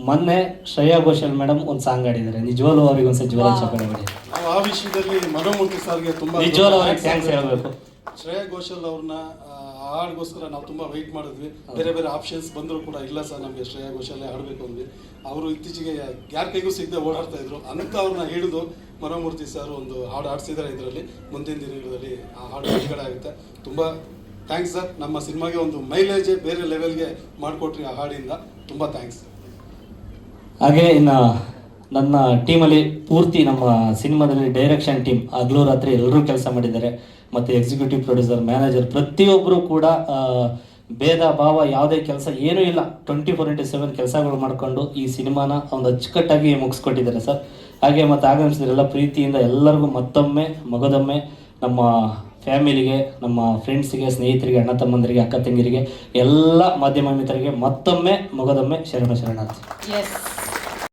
ಮೊನ್ನೆ ಶ್ರೇಯಾ ಘೋಷಾಲ್ ಮೇಡಮ್ ಒಂದು ಸಾಂಗ್ ಆಡಿದ್ದಾರೆ. ನಿಜವಾಗ್ಲೂ ಅವ್ರಿಗೆ ಒಂದು ಸಜ್ಜ ಚಪ್ಪಾಳೆ ಮಾಡಿ. ನಾವು ಆ ವಿಷಯದಲ್ಲಿ ಮನೋಮೂರ್ತಿ ಸರ್ಗೆ ತುಂಬಾ ನಿಜವಾಗ್ಲೂ ಅವ್ರಿಗೆ ಥ್ಯಾಂಕ್ಸ್ ಹೇಳಬೇಕು. ಶ್ರೇಯಾ ಘೋಷಾಲ್ ಅವ್ರನ್ನ ಹಾಡ್ಗೋಸ್ಕರ ನಾವು ತುಂಬ ವೆಯ್ಟ್ ಮಾಡಿದ್ವಿ. ಬೇರೆ ಆಪ್ಷನ್ಸ್ ಬಂದರೂ ಕೂಡ ಇಲ್ಲ ಸರ್ ನಮಗೆ ಶ್ರೇಯಾ ಘೋಷಾಲೇ ಹಾಡಬೇಕು ಅಂದ್ವಿ. ಅವರು ಇತ್ತೀಚೆಗೆ ಯಾರ ಕೈಗೂ ಸಿಗದೆ ಓಡಾಡ್ತಾ ಇದ್ರು ಅಂತ ಅವ್ರನ್ನ ಹಿಡಿದು ಮನೋಮೂರ್ತಿ ಸರ್ ಒಂದು ಹಾಡು ಆಡಿಸಿದ್ದಾರೆ. ಇದರಲ್ಲಿ ಮುಂದಿನ ದಿನಗಳಲ್ಲಿ ಆ ಹಾಡು ಬಿಡುಗಡೆ ಆಗುತ್ತೆ. ತುಂಬ ಥ್ಯಾಂಕ್ಸ್ ಸರ್. ನಮ್ಮ ಸಿನಿಮಾಗೆ ಒಂದು ಮೈಲೇಜೇ ಬೇರೆ ಲೆವೆಲ್ಗೆ ಮಾಡಿಕೊಟ್ರಿ ಆ ಹಾಡಿಂದ. ತುಂಬ ಥ್ಯಾಂಕ್ಸ್. ಹಾಗೆ ಇನ್ನು ನನ್ನ ಟೀಮಲ್ಲಿ ಪೂರ್ತಿ ನಮ್ಮ ಸಿನಿಮಾದಲ್ಲಿ ಡೈರೆಕ್ಷನ್ ಟೀಮ್ ಹಗಲು ರಾತ್ರಿ ಎಲ್ಲರೂ ಕೆಲಸ ಮಾಡಿದ್ದಾರೆ. ಮತ್ತು ಎಕ್ಸಿಕ್ಯೂಟಿವ್ ಪ್ರೊಡ್ಯೂಸರ್, ಮ್ಯಾನೇಜರ್ ಪ್ರತಿಯೊಬ್ಬರು ಕೂಡ ಭೇದ ಭಾವ ಯಾವುದೇ ಕೆಲಸ ಏನೂ ಇಲ್ಲ, 24/7 ಕೆಲಸಗಳು ಮಾಡಿಕೊಂಡು ಈ ಸಿನಿಮಾನ ಒಂದು ಅಚ್ಚುಕಟ್ಟಾಗಿ ಮುಗಿಸ್ಕೊಟ್ಟಿದ್ದಾರೆ ಸರ್. ಹಾಗೆ ಮತ್ತು ಆಗಮಿಸಿದ್ರೆಲ್ಲ ಪ್ರೀತಿಯಿಂದ ಎಲ್ಲರಿಗೂ ಮತ್ತೊಮ್ಮೆ ಮಗದೊಮ್ಮೆ ನಮ್ಮ ಫ್ಯಾಮಿಲಿಗೆ, ನಮ್ಮ ಫ್ರೆಂಡ್ಸಿಗೆ, ಸ್ನೇಹಿತರಿಗೆ, ಅಣ್ಣ ತಮ್ಮಂದರಿಗೆ, ಅಕ್ಕ ತಂಗಿರಿಗೆ, ಎಲ್ಲ ಮಾಧ್ಯಮ ಮಿತ್ರರಿಗೆ ಮತ್ತೊಮ್ಮೆ ಮಗದೊಮ್ಮೆ ಶರಣಾರ್ಥಿ. ಎಸ್